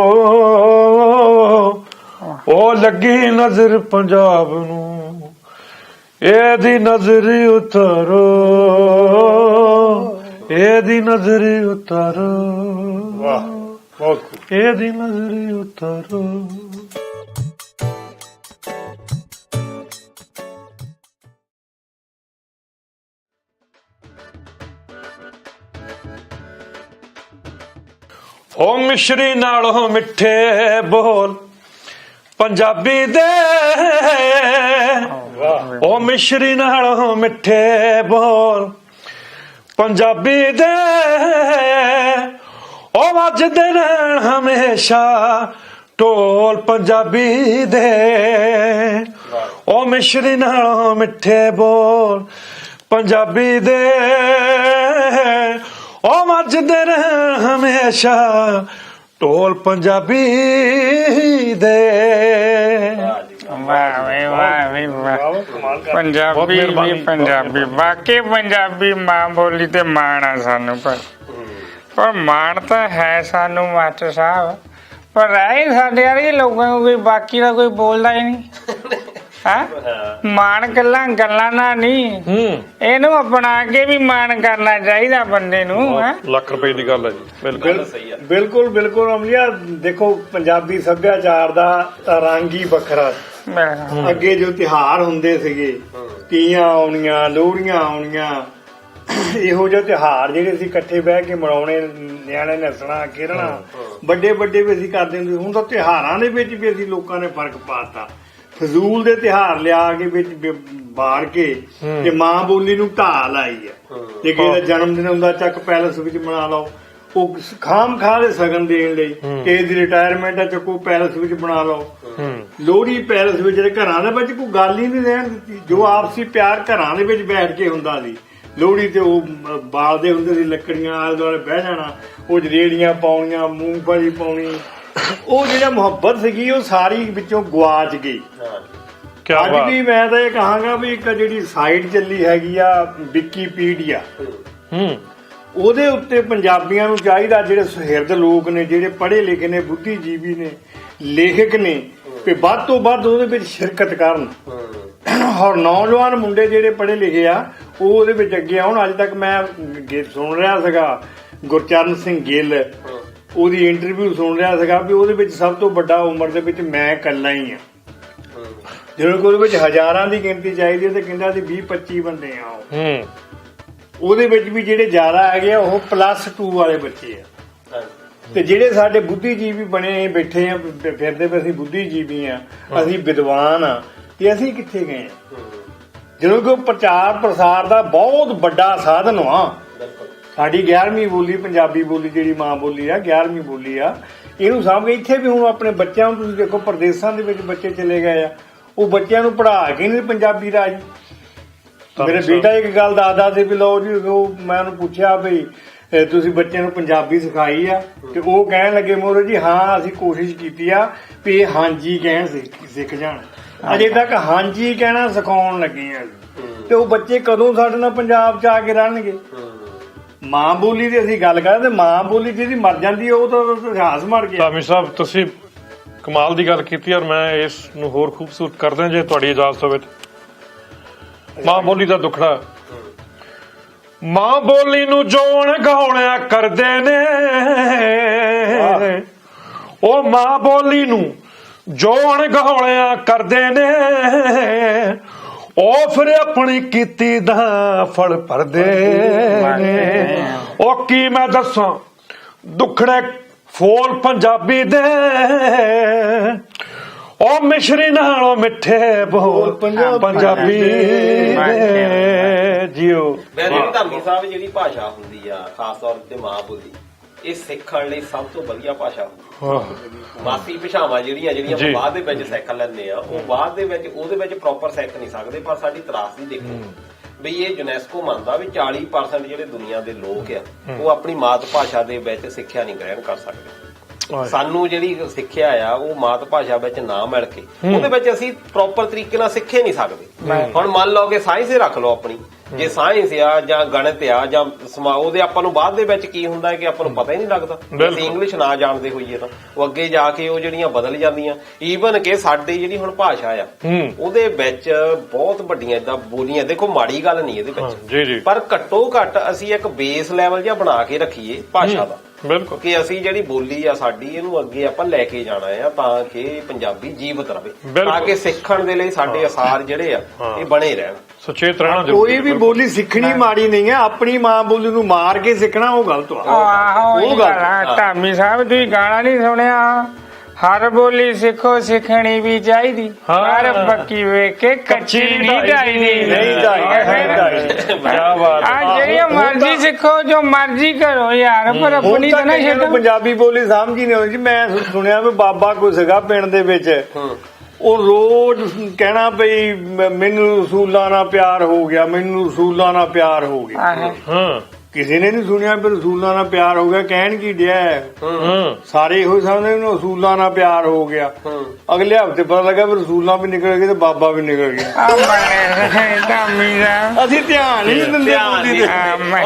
ਉਹ ਲੱਗੀ ਨਜ਼ਰ ਪੰਜਾਬ ਨੂੰ ਇਹਦੀ ਨਜ਼ਰ ਉਤਾਰੋ ਇਹਦੀ ਨਜ਼ਰ ਉਤਾਰੋ ਵਾਹ ਬਹੁਤ ਇਹਦੀ ਨਜ਼ਰ ਉਤਾਰੋ ਉਹ ਮਿਸ਼ਰੀ ਨਾਲੋਂ ਮਿੱਠੇ ਬੋਲ ਪੰਜਾਬੀ ਦੇ ਉਹ ਮਿਸ਼ਰੀ ਨਾਲੋਂ ਮਿੱਠੇ ਬੋਲ ਪੰਜਾਬੀ ਦੇ ਉਹ ਵੱਜਦੇ ਰਹਿਣ ਹਮੇਸ਼ਾ ਢੋਲ ਪੰਜਾਬੀ ਦੇ ਉਹ ਮਿਸ਼ਰੀ ਨਾਲੋਂ ਮਿੱਠੇ ਬੋਲ ਪੰਜਾਬੀ ਦੇ ਉਹ ਵੱਜਦੇ ਰਹਿਣ ਹਮੇਸ਼ਾ ਢੋਲ ਪੰਜਾਬੀ ਦੇ ਪੰਜਾਬੀ ਵੀ ਪੰਜਾਬੀ ਬਾਕੀ ਪੰਜਾਬੀ ਮਾਂ ਬੋਲੀ ਤੇ ਮਾਣ ਆ ਸਾਨੂੰ ਪਰ ਮਾਣ ਤਾਂ ਹੈ ਸਾਨੂੰ ਮਾਸਟਰ ਸਾਹਿਬ ਪਰ ਰਾਏ ਸਾਡੇ ਵਾਲੇ ਲੋਕਾਂ ਨੂੰ ਕੋਈ ਬਾਕੀ ਦਾ ਕੋਈ ਬੋਲਦਾ ਹੀ ਨਹੀਂ ਹੈ। ਮਾਣ ਗੱਲਾਂ ਨਾਲ ਨਹੀਂ, ਇਹਨੂੰ ਅਪਣਾ ਕੇ ਵੀ ਮਾਣ ਕਰਨਾ ਚਾਹੀਦਾ ਬੰਦੇ ਨੂੰ। ਲੱਖ ਰੁਪਏ ਦੀ ਗੱਲ ਹੈ ਜੀ। ਬਿਲਕੁਲ ਸਹੀ ਆ। ਬਿਲਕੁਲ ਬਿਲਕੁਲ ਅਮਲੀਆ, ਦੇਖੋ ਪੰਜਾਬੀ ਸੱਭਿਆਚਾਰ ਦਾ ਰੰਗ ਹੀ ਵੱਖਰਾ। ਅੱਗੇ ਜੋ ਤਿਉਹਾਰ ਹੁੰਦੇ ਸੀਗੇ, ਤੀਆਂ ਆਉਣੀਆਂ, ਲੋਹੜੀਆਂ ਆਉਣੀਆਂ, ਇਹੋ ਜਿਹੇ ਤਿਉਹਾਰ ਜਿਹੜੇ ਅਸੀਂ ਇਕੱਠੇ ਬਹਿ ਕੇ ਮਨਾਉਣੇ, ਨਿਆਣੇ ਨੱਚਣਾ ਖੇਡਣਾ, ਵੱਡੇ ਵੱਡੇ ਵੀ ਅਸੀਂ ਕਰਦੇ ਹੁੰਦੇ। ਹੁਣ ਤਾਂ ਤਿਉਹਾਰਾਂ ਦੇ ਵਿੱਚ ਵੀ ਅਸੀਂ ਲੋਕਾਂ ਨੇ ਫਰਕ ਪਾਤਾ। ਫਜ਼ੂਲ ਦੇ ਤਿਉਹਾਰ ਲਿਆ ਕੇ ਵਿੱਚ ਬਾੜ ਕੇ ਤੇ ਮਾਂ ਬੋਲੀ ਨੂੰ ਢਾਹ ਲਾਈ ਆ। ਜੇ ਕਿਸੇ ਦਾ ਜਨਮ ਦਿਨ ਹੁੰਦਾ, ਚੱਕ ਪੈਲਸ ਵਿੱਚ ਮਨਾ ਲਓ। ਉਹ ਖਾਮ ਖਾ ਦੇ ਸਗਨ ਦੇਣ ਲਈ, ਕਿਸੇ ਦੀ ਰਿਟਾਇਰਮੈਂਟ ਆ, ਚੱਕੋ ਪੈਲਸ ਵਿੱਚ ਬਣਾ ਲਓ। ਲੋਹੜੀ ਪੈਲਸ ਵਿੱਚ, ਜਿਹੜੇ ਘਰਾਂ ਦੇ ਵਿੱਚ ਕੋਈ ਗੱਲ ਹੀ ਨਹੀਂ ਰਹਿਣ ਦਿੱਤੀ। ਜੋ ਆਪਸੀ ਪਿਆਰ ਘਰਾਂ ਦੇ ਵਿੱਚ ਬੈਠ ਕੇ ਹੁੰਦਾ ਸੀ, ਲੋਹੜੀ ਤੇ ਉਹ ਬਾਲਦੇ ਹੁੰਦੇ ਸੀ ਲੱਕੜੀਆਂ, ਆਲੇ ਦੁਆਲੇ ਬਹਿ ਜਾਣਾ, ਉਹ ਰੇੜੀਆਂ ਪਾਉਣੀਆਂ, ਮੂੰਗਫਲੀ ਪਾਉਣੀ, ਉਹ ਜਿਹੜਾ ਮੁਹੱਬਤ ਸੀਗੀ ਉਹ ਸਾਰੀ ਵਿੱਚੋਂ ਗਵਾਚ ਗਈ। ਅੱਜ ਵੀ ਮੈਂ ਤਾਂ ਇਹ ਕਹਾਂਗਾ ਵੀ ਇੱਕ ਜਿਹੜੀ ਸਾਈਟ ਚੱਲੀ ਹੈਗੀ ਆ ਵਿਕੀਪੀਡੀਆ, ਉਹਦੇ ਉੱਤੇ ਪੰਜਾਬੀਆਂ ਨੂੰ ਚਾਹੀਦਾ, ਜਿਹੜੇ ਸੁਹਿਰਦ ਲੋਕ ਨੇ, ਜਿਹੜੇ ਪੜ੍ਹੇ ਲਿਖੇ ਨੇ, ਬੁੱਧੀਜੀਵੀ ਨੇ, ਲੇਖਕ ਨੇ, ਕਿ ਵੱਧ ਤੋਂ ਵੱਧ ਉਹਦੇ ਵਿੱਚ ਸ਼ਿਰਕਤ ਕਰਨ। ਔਰ ਨੌਜਵਾਨ ਮੁੰਡੇ ਜਿਹੜੇ ਪੜ੍ਹੇ ਲਿਖੇ ਆ ਉਹ ਉਹਦੇ ਵਿੱਚ ਅੱਗੇ ਆਉਣ। ਅੱਜ ਤੱਕ ਮੈਂ ਸੁਣ ਰਿਹਾ ਸੀਗਾ ਗੁਰਚਰਨ ਸਿੰਘ ਗਿੱਲ, ਉਹਦੀ ਇੰਟਰਵਿਊ ਸੁਣ ਰਿਹਾ ਸੀਗਾ ਵੀ ਉਹਦੇ ਵਿੱਚ ਸਭ ਤੋਂ ਵੱਡਾ ਉਮਰ ਦੇ ਵਿੱਚ ਮੈਂ ਇਕੱਲਾ ਹੀ ਆ। ਜਦੋਂ ਕਿ ਉਹਦੇ ਵਿੱਚ ਹਜ਼ਾਰਾਂ ਦੀ ਗਿਣਤੀ ਚਾਹੀਦੀ ਹੈ ਤੇ ਕਹਿੰਦਾ ਸੀ 20-25 ਬੰਦੇ ਆ ਉਹ। ਉਹਦੇ ਵਿੱਚ ਵੀ ਜਿਹੜੇ ਜ਼ਿਆਦਾ ਹੈਗੇ ਆ ਉਹ +2 ਵਾਲੇ ਬੱਚੇ ਆ। ਤੇ ਜਿਹੜੇ ਸਾਡੇ ਬੁੱਧੀਜੀਵੀ ਬਣੇ ਬੈਠੇ ਆ, ਫਿਰਦੇ ਵੀ ਅਸੀਂ ਬੁੱਧੀਜੀਵੀ ਆ, ਅਸੀਂ ਵਿਦਵਾਨ ਆ, ਤੇ ਅਸੀਂ ਕਿੱਥੇ ਗਏ ਆ? ਜਦੋਂ ਕਿ ਉਹ ਪ੍ਰਚਾਰ ਪ੍ਰਸਾਰ ਦਾ ਬਹੁਤ ਵੱਡਾ ਸਾਧਨ ਆ। ਸਾਡੀ 11ਵੀਂ ਬੋਲੀ ਪੰਜਾਬੀ ਬੋਲੀ, ਜਿਹੜੀ ਮਾਂ ਬੋਲੀ ਆ, 11ਵੀਂ ਬੋਲੀ ਆ, ਇਹਨੂੰ ਸਾਂਭ ਕੇ ਇੱਥੇ ਵੀ ਹੁਣ ਆਪਣੇ ਬੱਚਿਆਂ ਨੂੰ ਤੁਸੀਂ ਦੇਖੋ, ਪ੍ਰਦੇਸ਼ਾਂ ਦੇ ਵਿੱਚ ਬੱਚੇ ਚਲੇ ਗਏ ਆ, ਉਹ ਬੱਚਿਆਂ ਨੂੰ ਪੜ੍ਹਾ ਕੇ ਨਹੀਂ ਪੰਜਾਬੀ ਰਾਜ। ਮੇਰੇ ਬੇਟਾ ਇੱਕ ਗੱਲ ਦੱਸਦਾ ਸੀ ਵੀ ਲਓ ਜੀ, ਉਹ ਮੈਂ ਉਹਨੂੰ ਪੁੱਛਿਆ ਵੀ ਤੁਸੀਂ ਬੱਚਿਆਂ ਨੂੰ ਪੰਜਾਬੀ ਸਿਖਾਈ ਆ? ਤੇ ਉਹ ਕਹਿਣ ਲੱਗੇ ਮੋਰੋ ਜੀ ਹਾਂ ਅਸੀਂ ਕੋਸ਼ਿਸ਼ ਕੀਤੀ ਆ ਵੀ ਇਹ ਹਾਂਜੀ ਕਹਿਣ ਸਿੱਖ ਜਾਣ। ਅਜੇ ਤੱਕ ਹਾਂਜੀ ਕਹਿਣਾ ਸਿਖਾਉਣ ਲੱਗੇ ਆ। ਤੇ ਉਹ ਬੱਚੇ ਕਦੋਂ ਸਾਡੇ ਨਾਲ ਪੰਜਾਬ ਚ ਆ ਕੇ ਰਹਿਣਗੇ? ਮਾਂ ਬੋਲੀ ਦੀ ਅਸੀਂ ਗੱਲ ਕਰਦੇ, ਮਾਂ ਬੋਲੀ ਜਿਹਦੀ ਮਰ ਜਾਂਦੀ ਉਹ ਤਾਂ ਇਤਿਹਾਸ ਮਰ ਗਿਆ। ਧਾਮੀ ਸਾਹਿਬ ਤੁਸੀਂ ਕਮਾਲ ਦੀ ਗੱਲ ਕੀਤੀ, ਔਰ ਮੈਂ ਇਸ ਨੂੰ ਹੋਰ ਖੂਬਸੂਰਤ ਕਰਦਾ ਜੇ ਤੁਹਾਡੀ ਇਜਾਜ਼ਤ ਹੋਵੇ। ਮਾਂ ਬੋਲੀ ਦਾ ਦੁੱਖੜਾ, ਮਾਂ ਬੋਲੀ ਨੂੰ ਜੋਣ ਗਾਉਣਿਆ ਕਰਦੇ ਨੇ, ਉਹ ਮਾਂ ਬੋਲੀ ਨੂੰ ਜੋਣ ਗਾਉਣਿਆ ਕਰਦੇ ਨੇ, ਉਹ ਫਿਰ ਆਪਣੀ ਕੀਤੀ ਦਾ ਫਲ ਭਰਦੇ ਨੇ। ਉਹ ਕੀ ਮੈਂ ਦੱਸਾਂ ਦੁੱਖੜੇ ਫੋਲ ਪੰਜਾਬੀ ਦੇ, ਉਹ ਮਿਸ਼ਰੀ ਨਾਲੋਂ ਮਿੱਠੇ ਬੋਲ ਪੰਜਾਬੀ ਜੀਓ। ਵੈਸੇ ਧਾਮੀ ਸਾਹਿਬ, ਜਿਹੜੀ ਭਾਸ਼ਾ ਹੁੰਦੀ ਆ ਖਾਸ ਤੌਰ ਤੇ ਮਾਂ ਬੋਲੀ, ਇਹ ਸਿੱਖਣ ਲਈ ਸਭ ਤੋਂ ਵਧੀਆ ਭਾਸ਼ਾ ਹੁੰਦੀ। ਬਾਕੀ ਭਾਸ਼ਾਵਾਂ ਜਿਹੜੀਆਂ ਬਾਅਦ ਦੇ ਵਿੱਚ ਸਿੱਖ ਲੈਂਦੇ ਆ, ਉਹ ਬਾਅਦ ਦੇ ਵਿੱਚ ਉਹਦੇ ਵਿੱਚ ਪ੍ਰੋਪਰ ਸਿੱਖ ਨਹੀਂ ਸਕਦੇ। ਪਰ ਸਾਡੀ ਤਰਾਸਦੀ ਦੇਖੋ ਵੀ ਇਹ ਯੂਨੈਸਕੋ ਮੰਨਦਾ ਵੀ 40% ਜਿਹੜੇ ਦੁਨੀਆ ਦੇ ਲੋਕ ਆ ਉਹ ਆਪਣੀ ਮਾਤ ਭਾਸ਼ਾ ਦੇ ਵਿੱਚ ਸਿੱਖਿਆ ਨਹੀਂ ਗ੍ਰਹਿਣ ਕਰ ਸਕਦੇ। ਸਾਨੂੰ ਜਿਹੜੀ ਸਿੱਖਿਆ ਆ ਉਹ ਮਾਤ ਭਾਸ਼ਾ ਵਿੱਚ ਨਾ ਮਿਲ ਕੇ ਉਹਦੇ ਵਿੱਚ ਅਸੀਂ ਪ੍ਰੋਪਰ ਤਰੀਕੇ ਨਾਲ ਸਿੱਖੇ ਨਹੀਂ ਸਕਦੇ। ਹੁਣ ਮੰਨ ਲਓ ਕਿ ਸਾਇੰਸ ਹੀ ਰੱਖ ਲਓ ਆਪਣੀ, ਜੇ ਸਾਇੰਸ ਆ ਜਾਂ ਗਣਿਤ ਆ ਜਾਂ ਉਹਦੇ ਆਪਾਂ ਨੂੰ ਬਾਅਦ ਦੇ ਵਿੱਚ ਕੀ ਹੁੰਦਾ ਹੈ ਕਿ ਆਪਾਂ ਨੂੰ ਪਤਾ ਹੀ ਨਹੀਂ ਲੱਗਦਾ। ਅਸੀਂ ਇੰਗਲਿਸ਼ ਨਾ ਜਾਣਦੇ ਹੋਈਏ ਤਾਂ ਉਹ ਅੱਗੇ ਜਾ ਕੇ ਉਹ ਜਿਹੜੀਆਂ ਬਦਲ ਜਾਂਦੀਆਂ। ਈਵਨ ਕਿ ਸਾਡੀ ਜਿਹੜੀ ਹੁਣ ਭਾਸ਼ਾ ਆ ਉਹਦੇ ਵਿੱਚ ਬਹੁਤ ਵੱਡੀਆਂ ਏਦਾਂ ਬੋਲੀਆਂ, ਦੇਖੋ ਮਾੜੀ ਗੱਲ ਨਹੀਂ ਇਹਦੇ ਵਿੱਚ, ਪਰ ਘੱਟੋ ਘੱਟ ਅਸੀਂ ਇੱਕ ਬੇਸ ਲੈਵਲ ਜਿਹਾ ਬਣਾ ਕੇ ਰੱਖੀਏ ਭਾਸ਼ਾ ਦਾ। ਬਿਲਕੁਲ, ਕਿ ਅਸੀਂ ਜਿਹੜੀ ਬੋਲੀ ਆ ਸਾਡੀ ਇਹਨੂੰ ਅੱਗੇ ਆਪਾਂ ਲੈ ਕੇ ਜਾਣਾ ਆ ਤਾਂ ਕਿ ਪੰਜਾਬੀ ਜੀਵਤ ਰਵੇ, ਤਾਂ ਕਿ ਸਿੱਖਣ ਦੇ ਲਈ ਸਾਡੇ ਅਸਾਰ ਜਿਹੜੇ ਆ ਇਹ ਬਣੇ ਰਹਿਣ। ਸੁਚੇਤ ਰਹਿਣਾ। ਕੋਈ ਵੀ ਬੋਲੀ ਸਿੱਖਣੀ ਮਾੜੀ ਨਹੀਂ ਹੈ, ਆਪਣੀ ਮਾਂ ਬੋਲੀ ਨੂੰ ਮਾਰ ਕੇ ਸਿੱਖਣਾ ਉਹ ਗਲਤ ਆ। ਉਹ ਗੱਲ ਧਾਮੀ ਸਾਹਿਬ ਤੁਸੀਂ ਗਾਣਾ ਨਹੀਂ ਸੁਣਿਆ, ਹਰ ਬੋਲੀ ਸਿੱਖੋ ਸਿੱਖਣੀ ਵੀ ਚਾਹੀਦੀ, ਪਰ ਪੱਕੀ ਵੇਖ ਕੇ ਕੱਚੀ ਨਹੀਂ ਢਾਈਦੀ। ਜਿਹੜੀਆਂ ਮਰਜ਼ੀ ਸਿੱਖੋ, ਜੋ ਮਰਜ਼ੀ ਕਰੋ ਯਾਰ, ਪਰ ਆਪਣੀ ਤਾਂ ਨਾ ਛੱਡੋ। ਪੰਜਾਬੀ ਬੋਲੀ ਸਮਝ ਹੀ ਨਹੀਂ ਆਉਂਦੀ। ਮੈਂ ਸੁਣਿਆ ਵੀ ਬਾਬਾ ਕੋਈ ਸੀਗਾ ਪਿੰਡ ਦੇ ਵਿੱਚ, ਉਹ ਰੋਜ਼ ਕਹਿਣਾ ਬਈ ਮੈਨੂੰ ਰਸੂਲਾਂ ਨਾਲ ਪਿਆਰ ਹੋ ਗਿਆ, ਮੈਨੂੰ ਰਸੂਲਾਂ ਨਾਲ ਪਿਆਰ ਹੋ ਗਿਆ। ਕਿਸੇ ਨੇ ਨਹੀਂ ਸੁਣਿਆ ਵੀ ਰਸੂਲਾਂ ਨਾਲ ਪਿਆਰ ਹੋ ਗਿਆ, ਕਹਿਣ ਕੀ ਡਿਆ। ਸਾਰੇ ਇਹੋ ਸਮਝਦੇ ਮੈਨੂੰ ਰਸੂਲਾਂ ਨਾਲ ਪਿਆਰ ਹੋ ਗਿਆ। ਅਗਲੇ ਹਫ਼ਤੇ ਪਤਾ ਲੱਗਾ ਵੀ ਰਸੂਲਾਂ ਵੀ ਨਿਕਲ ਗਏ ਤੇ ਬਾਬਾ ਵੀ ਨਿਕਲ ਗਿਆ। ਅਸੀਂ ਧਿਆਨ ਹੀ ਨਹੀਂ ਦਿੰਦੇ।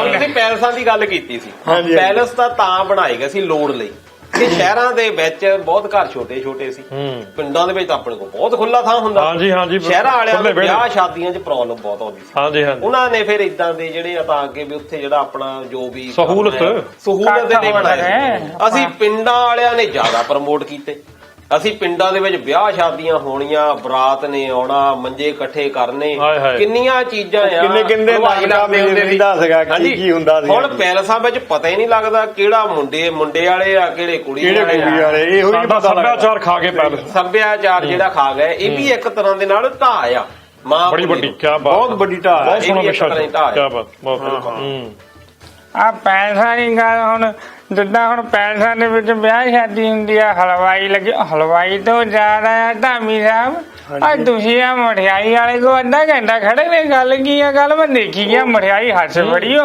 ਤੁਸੀਂ ਪੈਲਸਾਂ ਦੀ ਗੱਲ ਕੀਤੀ ਸੀ, ਪੈਲਸ ਤਾਂ ਬਣਾਏ ਗਏ ਸੀ ਲੋੜ ਲਈ। ਕਿ ਸ਼ਹਿਰਾਂ ਦੇ ਵਿੱਚ ਬਹੁਤ ਘਰ ਛੋਟੇ ਛੋਟੇ ਸੀ, ਪਿੰਡਾਂ ਦੇ ਵਿੱਚ ਤਾਂ ਆਪਣੇ ਕੋਲ ਬਹੁਤ ਖੁੱਲਾ ਥਾਂ ਹੁੰਦਾ। ਹਾਂਜੀ ਹਾਂਜੀ, ਸ਼ਹਿਰਾਂ ਵਾਲਿਆਂ ਨੂੰ ਵਿਆਹ ਸ਼ਾਦੀਆਂ 'ਚ ਪ੍ਰੋਬਲਮ ਬਹੁਤ ਆਉਂਦੀ ਸੀ। ਹਾਂਜੀ ਹਾਂਜੀ, ਉਹਨਾਂ ਨੇ ਫਿਰ ਇਦਾਂ ਦੇ ਜਿਹੜੇ ਆ ਤਾਂ ਅੱਗੇ ਵੀ ਉੱਥੇ ਜਿਹੜਾ ਆਪਣਾ ਜੋ ਵੀ ਸਹੂਲਤ ਦੇ ਬਣਾਏ। ਅਸੀਂ ਪਿੰਡਾਂ ਵਾਲਿਆਂ ਨੇ ਜ਼ਿਆਦਾ ਪ੍ਰਮੋਟ ਕੀਤੇ। ਅਸੀਂ ਪਿੰਡਾਂ ਦੇ ਵਿੱਚ ਵਿਆਹ ਸ਼ਾਦੀਆਂ ਹੋਣੀਆਂ, ਬਰਾਤ ਨੇ ਆਉਣਾ, ਮੰਜੇ ਇਕੱਠੇ ਕਰਨੇ, ਕਿੰਨੀਆਂ ਚੀਜ਼ਾਂ ਆ। ਕਿੰਨੇ ਹੁੰਦਾ ਸੀ। ਹੁਣ ਪੈਲਸਾਂ ਵਿੱਚ ਪਤਾ ਹੀ ਨਹੀਂ ਲੱਗਦਾ ਕਿਹੜਾ ਮੁੰਡੇ ਵਾਲੇ ਆ, ਕਿਹੜੇ ਕੁੜੀ ਵਾਲੇ। ਇਹੋ ਹੀ ਪਤਾ ਸੱਭਿਆਚਾਰ ਖਾ ਕੇ ਪੈਲਸ, ਸੱਭਿਆਚਾਰ ਜਿਹੜਾ ਖਾ ਗਏ, ਇਹ ਵੀ ਇੱਕ ਤਰ੍ਹਾਂ ਦੇ ਨਾਲ ਢਾਹ ਆ। ਮਾਂ ਬੜੀ ਵੱਡੀ, ਕੀ ਬਾਤ, ਬਹੁਤ ਵੱਡੀ ਢਾਹ, ਬਹੁਤ ਸੋਹਣਾ ਵਿਸ਼ਾ, ਕੀ ਬਾਤ। ਆ ਪੈਸਾ ਦੀ ਗੱਲ, ਹੁਣ ਜਿੱਦਾਂ ਹੁਣ ਪੈਲਸਾਂ ਦੇ ਵਿੱਚ ਵਿਆਹ ਸ਼ਾਦੀ ਹੁੰਦੀ ਆ, ਹਲਵਾਈ ਲੱਗੇ, ਹਲਵਾਈ ਤੋਂ ਜ਼ਿਆਦਾ ਆ ਧਾਮੀ ਸਾਹਿਬ। ਅੱਜ ਤੁਸੀਂ ਆ ਮਠਿਆਈ ਵਾਲੇ ਕੋ ਅੱਧਾ ਘੰਟਾ ਖੜੇ ਨੇ, ਗੱਲ ਕੀ ਆ? ਗੱਲ ਮੈਂ ਦੇਖੀ ਗਿਆ, ਮਠਿਆਈ ਹੱਥ ਫੜੀਓ,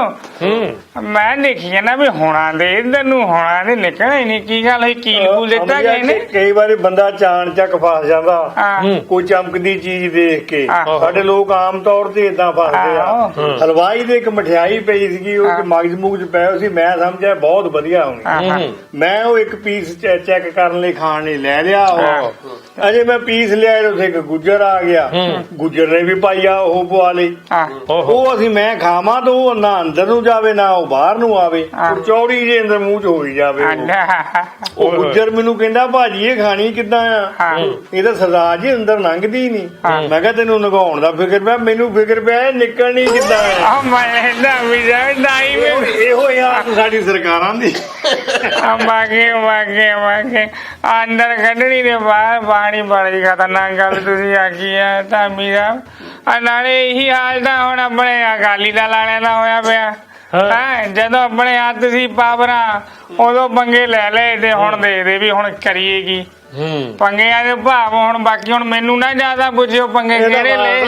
ਮੈਂ ਦੇਖੀ ਜਾਂਦਾ ਵੀ ਹੋਣਾ ਦੇ ਇੱਧਰ ਨੂੰ, ਹੋਣਾ ਦੇ ਨਿਕਲਣਾ ਹੀ ਨਹੀਂ। ਕੀ ਗੱਲ ਹੋਈ? ਕੀ ਲੂ ਦਿੱਤਾ ਗਏ ਨੇ? ਕਈ ਵਾਰੀ ਬੰਦਾ ਚਾਣ ਚੱਕ ਫਸ ਜਾਂਦਾ ਕੋਈ ਚਮਕਦੀ ਚੀਜ਼ ਦੇਖ ਕੇ। ਸਾਡੇ ਲੋਕ ਆਮ ਤੌਰ ਤੇ ਏਦਾਂ ਫਸਦੇ ਆ। ਹਲਵਾਈ ਦੇ ਇੱਕ ਮਠਿਆਈ ਪਈ ਸੀਗੀ, ਉਹ ਮਗਜ ਮੁਗਜ ਪਿਆ ਸੀ, ਮੈਂ ਸਮਝਿਆ ਬਹੁਤ ਵਧੀਆ ਹੋਣੀ। ਮੈਂ ਉਹ ਇੱਕ ਪੀਸ ਚੈੱਕ ਕਰਨ ਲਈ, ਖਾਣ ਲਈ ਲੈ ਲਿਆ। ਅਜੇ ਮੈਂ ਪੀਸ ਲਿਆ, ਉੱਥੇ ਇੱਕ ਗੁੱਜਰ ਆ ਗਿਆ, ਗੁੱਜਰ ਨੇ ਵੀ ਪਾਈਆ ਉਹ ਪਵਾ ਲਈ। ਉਹ ਅਸੀਂ ਮੈਂ ਖਾਵਾਂ ਤਾਂ ਉਹ ਨਾ ਅੰਦਰ ਨੂੰ ਜਾਵੇ ਨਾ ਉਹ ਬਾਹਰ ਨੂੰ ਆਵੇ, ਚੌੜੀ ਜੇ ਅੰਦਰ ਮੂੰਹ ਚ ਹੋਈ ਜਾਵੇ। ਉਹ ਗੁੱਜਰ ਮੈਨੂੰ ਕਹਿੰਦਾ ਭਾਜੀ ਇਹ ਖਾਣੀ ਕਿੱਦਾਂ ਆ? ਇਹ ਤਾਂ ਸਰਦਾਰ ਜੀ ਅੰਦਰ ਲੰਘਦੀ ਨੀ। ਮੈਂ ਕਿਹਾ ਤੈਨੂੰ ਨਗਾਉਣ ਦਾ ਫਿਕਰ ਪਿਆ, ਮੈਨੂੰ ਫਿਕਰ ਪਿਆ ਨਿਕਲਣੀ ਕਿੱਦਾਂ ਆ। ਇਹੋ ਯਾਰ ਸਾਡੀ ਸਰਕਾਰਾਂ ਦੀ ਅੰਦਰ ਕੱਢਣੀ ਤੇ ਬਾਹਰ ਪਾਣੀ ਬੜੀ ਖਤਰਨਾਕ ਗੱਲ ਤੁਸੀਂ ਆਖੀ ਹੈ ਧਾਮੀ ਸਾਹਿਬ। ਨਾਲੇ ਇਹੀ ਹਾਲ ਤਾਂ ਹੁਣ ਆਪਣੇ ਅਕਾਲੀ ਦਲ ਵਾਲਿਆਂ ਦਾ ਹੋਇਆ ਪਿਆ। ਜਦੋਂ ਆਪਣੇ ਹੱਥ ਸੀ ਪਾਵਰਾਂ, ਉਦੋਂ ਪੰਗੇ ਲੈ ਲਏ ਤੇ ਹੁਣ ਦੇ ਵੀ ਹੁਣ ਕਰੀਏ ਕੀ? ਪੰਗਿਆਂ ਦੇ ਭਾਵ ਹੁਣ ਬਾਕੀ ਹੁਣ ਮੈਨੂੰ ਨਾ ਜ਼ਿਆਦਾ ਪੁੱਛਿਓ ਪੰਗੇ ਕਿਹੜੇ ਲਏ,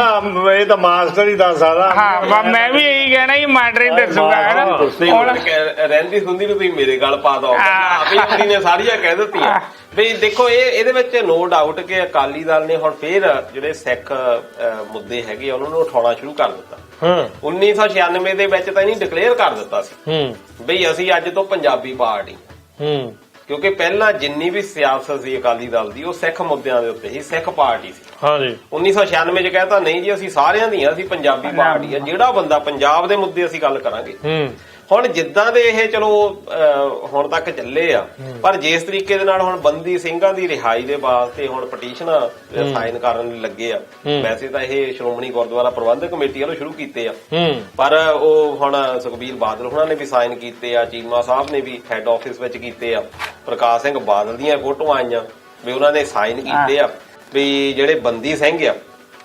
ਇਹ ਤਾਂ ਮਾਸਟਰ ਹੀ ਦੱਸ ਸਕਦਾ। ਹਾਂ ਮੈਂ ਵੀ ਇਹੀ ਕਹਿਣਾ ਜੀ, ਮਾਸਟਰ ਹੀ ਦੱਸੂਗਾ। ਰਹਿੰਦੀ ਹੁੰਦੀ ਨੂੰ ਤੁਸੀਂ ਮੇਰੇ ਗੱਲ ਪਾ ਦੋ, ਆਪਣੀ ਨੇ ਸਾਰੀਆਂ ਕਹਿ ਦਿੱਤੀਆਂ ਵੀ ਦੇਖੋ ਇਹਦੇ ਵਿੱਚ ਨੋ ਡਾਊਟ ਕਿ ਅਕਾਲੀ ਦਲ ਨੇ ਹੁਣ ਫੇਰ ਜਿਹੜੇ ਸਿੱਖ ਮੁੱਦੇ ਹੈਗੇ ਉਹਨਾਂ ਨੂੰ ਉਠਾਉਣਾ ਸ਼ੁਰੂ ਕਰ ਦਿੱਤਾ। 1996 ਦੇ ਵਿੱਚ ਤਾਂ ਇਹਨੇ ਡਿਕਲੇਅਰ ਕਰ ਦਿੱਤਾ ਸੀ ਬਈ ਅਸੀਂ ਅੱਜ ਤੋਂ ਪੰਜਾਬੀ ਪਾਰਟੀ, ਕਿਉਂਕਿ ਪਹਿਲਾਂ ਜਿੰਨੀ ਵੀ ਸਿਆਸਤ ਸੀ ਅਕਾਲੀ ਦਲ ਦੀ ਉਹ ਸਿੱਖ ਮੁੱਦਿਆਂ ਦੇ ਉੱਤੇ ਹੀ, ਸਿੱਖ ਪਾਰਟੀ ਸੀ। ਹਾਂਜੀ 1996 ਚ ਕਹਿਤਾ ਨਹੀਂ ਜੀ ਅਸੀਂ ਸਾਰਿਆਂ ਦੀਆਂ, ਅਸੀਂ ਪੰਜਾਬੀ ਪਾਰਟੀ ਆ, ਜਿਹੜਾ ਬੰਦਾ ਪੰਜਾਬ ਦੇ ਮੁੱਦੇ ਅਸੀਂ ਗੱਲ ਕਰਾਂਗੇ। ਹੁਣ ਜਿੱਦਾਂ ਦੇ ਇਹ ਚਲੋ ਹੁਣ ਤੱਕ ਚੱਲੇ ਆ, ਪਰ ਜਿਸ ਤਰੀਕੇ ਦੇ ਨਾਲ ਹੁਣ ਬੰਦੀ ਸਿੰਘਾਂ ਦੀ ਰਿਹਾਈ ਦੇ ਵਾਸਤੇ ਹੁਣ ਪਟੀਸ਼ਨਾਂ ਸਾਈਨ ਕਰਨ ਲੱਗੇ ਆ। ਵੈਸੇ ਤਾਂ ਇਹ ਸ਼੍ਰੋਮਣੀ ਗੁਰਦੁਆਰਾ ਪ੍ਰਬੰਧਕ ਕਮੇਟੀ ਵੱਲੋਂ ਸ਼ੁਰੂ ਕੀਤੇ ਆ, ਪਰ ਉਹ ਹੁਣ ਸੁਖਬੀਰ ਬਾਦਲ ਹੁਣਾਂ ਨੇ ਵੀ ਸਾਈਨ ਕੀਤੇ ਆ, ਚੀਮਾ ਸਾਹਿਬ ਨੇ ਵੀ ਹੈੱਡ ਆਫਿਸ ਵਿੱਚ ਕੀਤੇ ਆ, ਪ੍ਰਕਾਸ਼ ਸਿੰਘ ਬਾਦਲ ਦੀਆਂ ਫੋਟੋਆਂ ਆਈਆਂ ਵੀ ਉਹਨਾਂ ਨੇ ਸਾਈਨ ਕੀਤੇ ਆ ਵੀ ਜਿਹੜੇ ਬੰਦੀ ਸਿੰਘ ਆ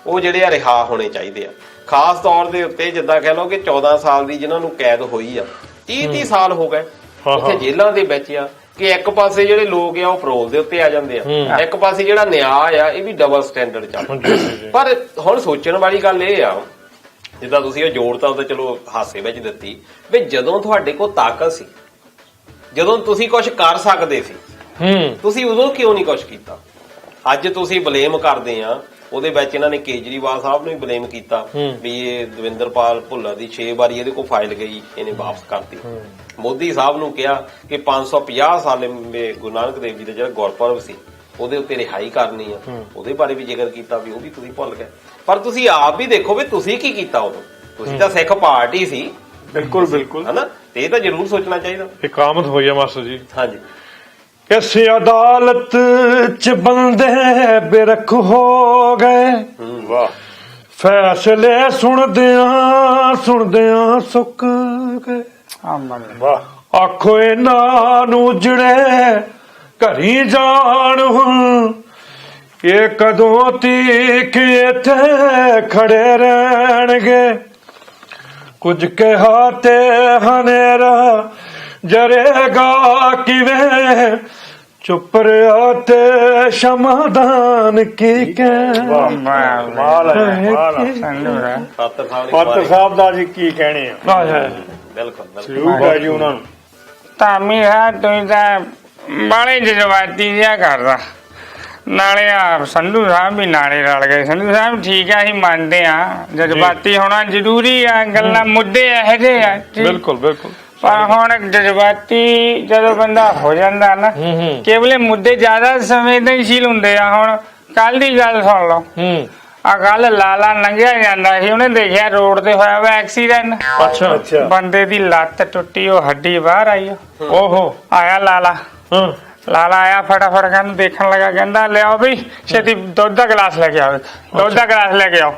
ਉਹ ਜਿਹੜੇ ਆ ਰਿਹਾ ਹੋਣੇ ਚਾਹੀਦੇ ਆ। ਖਾਸ ਤੌਰ ਦੇ ਉੱਤੇ ਜਿੱਦਾਂ ਕਹਿ ਲਓ ਕਿ 14 ਸਾਲ ਦੀ ਜਿਨ੍ਹਾਂ ਨੂੰ ਕੈਦ ਹੋਈ ਆ, 30 ਸਾਲ ਹੋ ਗਏ ਉੱਥੇ ਜੇਲ੍ਹਾਂ ਦੇ ਵਿੱਚ ਆ, ਕਿ ਇੱਕ ਪਾਸੇ ਜਿਹੜੇ ਲੋਕ ਆ ਉਹ ਪਰੋਲ ਦੇ ਉੱਤੇ ਆ ਜਾਂਦੇ ਆ, ਇੱਕ ਪਾਸੇ ਜਿਹੜਾ ਨਿਆਂ ਆ ਇਹ ਵੀ ਡਬਲ ਸਟੈਂਡਰਡ ਚੱਲ। ਪਰ ਹੁਣ ਸੋਚਣ ਵਾਲੀ ਗੱਲ ਇਹ ਆ, ਜਿੱਦਾਂ ਤੁਸੀਂ ਉਹ ਜੋੜਤਾ ਉਹਦੇ ਚਲੋ ਹਾਸੇ ਵਿੱਚ ਦਿੱਤੀ ਵੀ ਜਦੋਂ ਤੁਹਾਡੇ ਕੋਲ ਤਾਕਤ ਸੀ, ਜਦੋਂ ਤੁਸੀਂ ਕੁਝ ਕਰ ਸਕਦੇ ਸੀ, ਤੁਸੀਂ ਉਦੋਂ ਕਿਉਂ ਨਹੀਂ ਕੁਝ ਕੀਤਾ? ਅੱਜ ਤੁਸੀਂ ਬਲੇਮ ਕਰਦੇ ਆ, ਉਹਦੇ ਵਿੱਚ ਇਹਨਾਂ ਨੇ ਕੇਜਰੀਵਾਲ ਸਾਹਿਬ ਨੂੰ ਵੀ ਬਲੇਮ ਕੀਤਾ ਵੀ ਇਹ ਦਵਿੰਦਰਪਾਲ ਭੁੱਲਰ ਦੀ 6 ਵਾਰੀ ਇਹਦੇ ਕੋਲ ਫਾਈਲ ਗਈ, ਇਹਨੇ ਵਾਪਸ ਕਰਤੀ। ਮੋਦੀ ਸਾਹਿਬ ਨੂੰ ਕਿਹਾ ਕਿ 550 ਸਾਲ ਗੁਰੂ ਨਾਨਕ ਦੇਵ ਜੀ ਦਾ ਜਿਹੜਾ ਗੁਰਪੁਰਬ ਸੀ ਉਹਦੇ ਉੱਤੇ ਰਿਹਾਈ ਕਰਨੀ ਆ, ਉਹਦੇ ਬਾਰੇ ਵੀ ਜ਼ਿਕਰ ਕੀਤਾ ਵੀ ਉਹ ਵੀ ਤੁਸੀਂ ਭੁੱਲ ਗਏ। ਪਰ ਤੁਸੀਂ ਆਪ ਵੀ ਦੇਖੋ ਵੀ ਤੁਸੀਂ ਕੀ ਕੀਤਾ ਉਦੋਂ, ਤੁਸੀਂ ਤਾਂ ਸਿੱਖ ਪਾਰਟੀ ਸੀ। ਬਿਲਕੁਲ ਬਿਲਕੁਲ, ਹਨਾ, ਤੇ ਇਹ ਤਾਂ ਜ਼ਰੂਰ ਸੋਚਣਾ ਚਾਹੀਦਾ। ਇਕਾਮਤ ਹੋਈ ਆ ਮਾਸਟਰ ਜੀ। ਹਾਂਜੀ, ਇਸ ਅਦਾਲਤ ਚ ਬੰਦੇ ਬੇਰਖ ਹੋ ਗਏ, ਫੈਸਲੇ ਸੁਣਦਿਆਂ ਸੁੱਕ ਗਏ। ਆਖੋ ਇਹਨਾਂ ਨੂੰ ਜਿਹੜੇ ਘਰੀ ਜਾਣ, ਇਹ ਕਦੋਂ ਤੀਕ ਇੱਥੇ ਖੜੇ ਰਹਿਣਗੇ? ਕੁਝ ਕਿਹਾ ਤੇ ਹਨੇਰਾ ਜਰੇਗਾ ਕਿਵੇਂ, ਚੁੱਪ ਰਿਹਾ ਤੇ ਸ਼ਮਾਦਾਨ ਕੀ ਕਹਿ। ਪਾਤਰ ਸਾਹਿਬ ਦਾ ਜੀ ਕੀ ਕਹਿਣੇ ਆ। ਬਿਲਕੁਲ ਜੀ ਉਹਨਾਂ ਨੂੰ ਧਾਮੀ ਹੈ, ਤੁਸੀਂ ਤਾਂ ਬਾਲੇ ਜਜ਼ਬਾਤੀ ਜਿਹਾ ਕਰਦਾ। ਨਾਲੇ ਆ ਸੰਧੂ ਸਾਹਿਬ ਵੀ ਨਾਲੇ ਰਲ ਗਏ। ਸੰਧੂ ਸਾਹਿਬ ਠੀਕ ਆ, ਅਸੀਂ ਮੰਨਦੇ ਆ ਜਜ਼ਬਾਤੀ ਹੋਣਾ ਜ਼ਰੂਰੀ ਆ, ਗੱਲਾਂ ਮੁੱਦੇ ਇਹੋ ਜਿਹੇ ਆ। ਬਿਲਕੁਲ ਬਿਲਕੁਲ, ਪਰ ਹੁਣ ਜਜ਼ਬਾਤੀ ਜਦੋਂ ਬੰਦਾ ਹੋ ਜਾਂਦਾ ਨਾ ਕੇਵਲੇ ਮੁੱਦੇ ਜ਼ਿਆਦਾ ਸੰਵੇਦਨਸ਼ੀਲ ਹੁੰਦੇ ਆ। ਹੁਣ ਕੱਲ ਦੀ ਗੱਲ ਸੁਣ ਲਓ। ਆ ਕੱਲ ਲਾਲਾ ਲੰਘਿਆ ਜਾਂਦਾ ਸੀ, ਉਹਨੇ ਦੇਖਿਆ ਰੋਡ ਤੇ ਹੋਇਆ ਵਾ ਐਕਸੀਡੈਂਟ। ਅੱਛਾ ਬੰਦੇ ਦੀ ਲੱਤ ਟੁੱਟੀ, ਉਹ ਹੱਡੀ ਬਾਹਰ ਆਈ। ਓਹੋ ਆਇਆ ਲਾਲਾ ਆਇਆ ਫਟਾਫਟ ਕਹਿੰਦਾ, ਦੇਖਣ ਲੱਗਾ, ਕਹਿੰਦਾ ਲਿਆਓ ਵੀ ਛੇਤੀ ਦੁੱਧ ਦਾ ਗਲਾਸ ਲੈ ਕੇ ਆਓ, ਦੁੱਧ ਦਾ ਗਲਾਸ ਲੈ ਕੇ ਆਓ।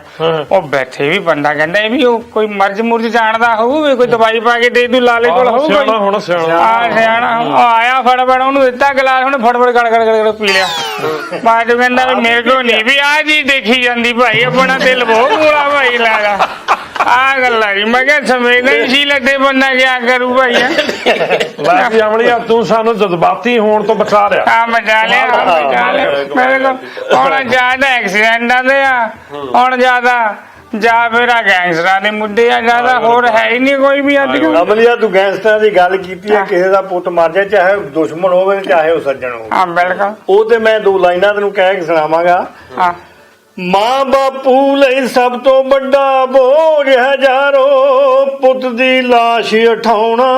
ਉਹ ਬੈਠੇ ਵੀ ਬੰਦਾ ਕਹਿੰਦਾ ਇਹ ਵੀ ਉਹ ਕੋਈ ਮਰਜ਼ ਮੁਰਜ਼ ਜਾਣਦਾ ਹੋਊ, ਕੋਈ ਦਵਾਈ ਪਾ ਕੇ ਦੇ ਦੂ ਲਾਲੇ ਕੋਲ ਹੋਊਗਾ ਸਿਆਣਾ। ਉਹ ਆਇਆ ਫਟਾਫਟ ਉਹਨੂੰ ਦਿੱਤਾ ਗਲਾਸ, ਉਹਨੇ ਫਟਾਫਟ ਗੜ ਪੀ ਲਿਆ। ਬਾਅਦ ਚ ਕਹਿੰਦਾ ਵੀ ਮੇਰੇ ਕੋਲ ਨਹੀਂ ਵੀ ਆਹ ਚੀਜ਼ ਦੇਖੀ ਜਾਂਦੀ ਭਾਈ, ਆਪਣਾ ਦਿਲ ਬਹੁਤ ਬੁਰਾ ਭਾਈ ਲਾਗਾ। ਆ ਗੱਲ ਆ ਜੀ। ਮੈਂ ਕਿਹਾ ਸੰਵੇਦਨਸ਼ੀਲ ਅੱਡੇ ਬੰਦਾ ਕਿਆ ਕਰੂ ਭਾਈ। ਅਮਲੀਆ ਤੂੰ ਸਾਨੂੰ ਜਜ਼ਬਾਤੀ ਹੋਣ ਤੋਂ ਬਚਾ ਲਿਆ। ਹਾਂ ਬਚਾ ਲਿਆ ਮੇਰੇ ਕੋਲ। ਹੁਣ ਜ਼ਿਆਦਾ ਐਕਸੀਡੈਂਟਾਂ ਦੇ ਆ, ਹੁਣ ਜ਼ਿਆਦਾ ਜਾਂ ਫਿਰ ਆ ਗੈਂਗਸਟਰਾਂ ਦੇ ਮੁੱਦੇ ਆ, ਜ਼ਿਆਦਾ ਹੋਰ ਹੈ ਹੀ ਨਹੀਂ ਕੋਈ ਵੀ ਅੱਜ ਕੱਲ੍ਹ। ਅਮਲੀਆ ਤੂੰ ਗੈਂਗਸਟਰਾਂ ਦੀ ਗੱਲ ਕੀਤੀ ਹੈ, ਕਿਸੇ ਦਾ ਪੁੱਤ ਮਰ ਜਾਏ, ਚਾਹੇ ਦੁਸ਼ਮਣ ਹੋਵੇ ਚਾਹੇ ਉਹ ਸੱਜਣ ਹੋਵੇ। ਹਾਂ ਬਿਲਕੁਲ। ਉਹ ਤੇ ਮੈਂ 2 ਲਾਈਨਾਂ ਤੈਨੂੰ ਕਹਿ ਕੇ ਸੁਣਾਵਾਂਗਾ। ਹਾਂ ਮਾਂ ਬਾਪੂ ਲਈ ਸਭ ਤੋਂ ਵੱਡਾ ਬੋਝ ਹਜ਼ਾਰੋ, ਪੁੱਤ ਦੀ ਲਾਸ਼ ਉਠਾਉਣਾ।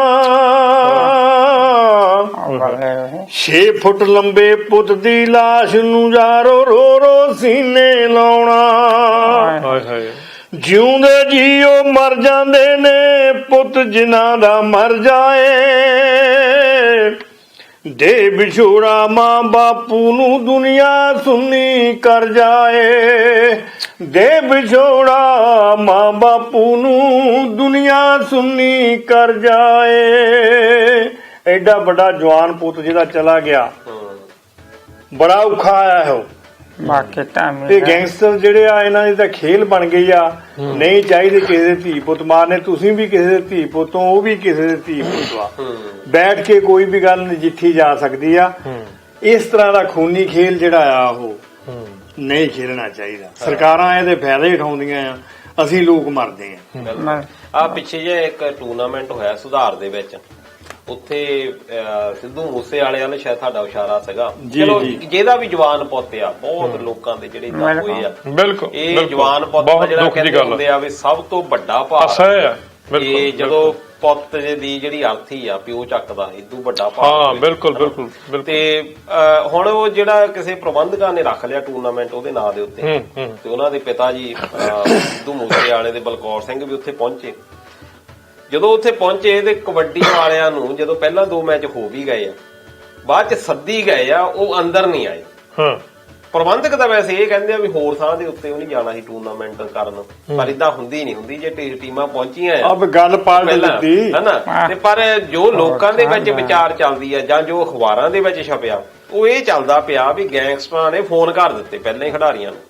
6 ਫੁੱਟ ਲੰਬੇ ਪੁੱਤ ਦੀ ਲਾਸ਼ ਨੂੰ ਯਾਰੋ ਰੋ ਰੋ ਸੀਨੇ ਲਾਉਣਾ। ਜਿਉਂਦੇ ਜੀਓ ਮਰ ਜਾਂਦੇ ਨੇ ਪੁੱਤ ਜਿਨ੍ਹਾਂ ਦਾ ਮਰ ਜਾਏ, ਦੇ ਵਿਛੋੜਾ ਮਾਂ ਬਾਪੂ ਨੂੰ ਦੁਨੀਆ ਸੁੰਨੀ ਕਰ ਜਾਏ। ਦੇ ਵਿਛੋੜਾ ਮਾਂ ਬਾਪੂ ਨੂੰ ਦੁਨੀਆ ਸੁੰਨੀ ਕਰ ਜਾਏ। ਐਡਾ ਵੱਡਾ ਜਵਾਨ ਪੁੱਤ ਜਿਹਦਾ ਚਲਾ ਗਿਆ, ਬੜਾ ਔਖਾ ਆਇਆ ਉਹ। ਬਾਕੀ ਤੇ ਗੈਂਗਸਟਰ ਜਿਹੜੇ ਆ ਇਹਨਾਂ ਦੀ ਤਾਂ ਖੇਲ ਬਣ ਗਈ ਆ। ਨਹੀਂ ਚਾਹੀਦੇ ਕਿਸੇ ਦੇ ਧੀ ਪੁੱਤ ਮਾਰਨੇ। ਤੁਸੀਂ ਵੀ ਕਿਸੇ ਦੇ ਧੀ ਪੁੱਤ ਹੋ, ਉਹ ਵੀ ਕਿਸੇ ਦੇ ਧੀ ਪੁੱਤ ਆ। ਬੈਠ ਕੇ ਕੋਈ ਵੀ ਗੱਲ ਨਜਿੱਠੀ ਜਾ ਸਕਦੀ ਆ। ਇਸ ਤਰ੍ਹਾਂ ਦਾ ਖੂਨੀ ਖੇਲ ਜਿਹੜਾ ਆ ਉਹ ਨਹੀਂ ਖੇਲਣਾ ਚਾਹੀਦਾ। ਸਰਕਾਰਾਂ ਇਹਦੇ ਫਾਇਦੇ ਉਠਾਉਂਦੀਆਂ ਆ, ਅਸੀਂ ਲੋਕ ਮਰਦੇ ਆ। ਆ ਪਿੱਛੇ ਜੇ ਇੱਕ ਟੂਰਨਾਮੈਂਟ ਹੋਇਆ ਸੁਧਾਰ ਦੇ ਵਿੱਚ, ਉੱਥੇ ਸਿੱਧੂ ਮੂਸੇ ਵਾਲੇ ਵਾਲੇ ਸ਼ਾਇਦ ਤੁਹਾਡਾ ਇਸ਼ਾਰਾ ਸੀਗਾ। ਚਲੋ ਜਿਹਦਾ ਵੀ ਜਵਾਨ ਪੁੱਤ ਆ, ਬਹੁਤ ਲੋਕਾਂ ਦੇ ਜਿਹੜੇ ਇਦਾਂ ਹੋਏ ਆ। ਬਿਲਕੁਲ ਇਹ ਜਵਾਨ ਪੁੱਤ ਜਿਹੜਾ ਕਹਿੰਦੇ ਹੁੰਦੇ ਆ ਵੀ ਸਭ ਤੋਂ ਵੱਡਾ ਭਾਰ ਇਹ ਜਦੋਂ ਪੁੱਤ ਦੀ ਜਿਹੜੀ ਅਰਥੀ ਆ ਪਿਓ ਚੱਕਦਾ, ਇਦੋਂ ਵੱਡਾ ਭਾਰ। ਬਿਲਕੁਲ। ਤੇ ਹੁਣ ਉਹ ਜਿਹੜਾ ਕਿਸੇ ਪ੍ਰਬੰਧਕਾਂ ਨੇ ਰੱਖ ਲਿਆ ਟੂਰਨਾਮੈਂਟ ਉਹਦੇ ਨਾਂ ਦੇ ਉੱਤੇ, ਤੇ ਉਹਨਾਂ ਦੇ ਪਿਤਾ ਜੀ ਸਿੱਧੂ ਮੂਸੇ ਵਾਲੇ ਦੇ ਬਲਕੌਰ ਸਿੰਘ ਵੀ ਉੱਥੇ ਪਹੁੰਚੇ। ਜਦੋਂ ਉੱਥੇ ਪਹੁੰਚੇ ਤੇ ਕਬੱਡੀ ਵਾਲਿਆਂ ਨੂੰ ਜਦੋਂ ਪਹਿਲਾਂ 2 ਮੈਚ ਹੋ ਵੀ ਗਏ ਆ, ਬਾਅਦ ਚ ਸੱਦੀ ਗਏ ਆ, ਉਹ ਅੰਦਰ ਨਹੀਂ ਆਏ। ਪ੍ਰਬੰਧਕ ਤਾਂ ਵੈਸੇ ਇਹ ਕਹਿੰਦੇ ਆ ਵੀ ਹੋਰ ਥਾਂ ਦੇ ਉੱਤੇ ਉਹ ਨਹੀਂ ਜਾਣਾ ਸੀ ਟੂਰਨਾਮੈਂਟ ਕਰਨ, ਪਰ ਇਦਾਂ ਹੁੰਦੀ ਨਹੀਂ ਹੁੰਦੀ ਜੇ ਟੀਮਾਂ ਪਹੁੰਚੀਆਂ ਆ। ਗੱਲ ਪਾਲ ਦਿੱਤੀ ਹਨਾ। ਤੇ ਪਰ ਜੋ ਲੋਕਾਂ ਦੇ ਵਿੱਚ ਵਿਚਾਰ ਚੱਲਦੀ ਆ ਜਾਂ ਜੋ ਅਖਬਾਰਾਂ ਦੇ ਵਿੱਚ ਛਪਿਆ, ਉਹ ਇਹ ਚੱਲਦਾ ਪਿਆ ਵੀ ਗੈਂਗਸਟਰਾਂ ਨੇ ਫੋਨ ਕਰ ਦਿੱਤੇ ਪਹਿਲਾਂ ਹੀ ਖਿਡਾਰੀਆਂ ਨੂੰ।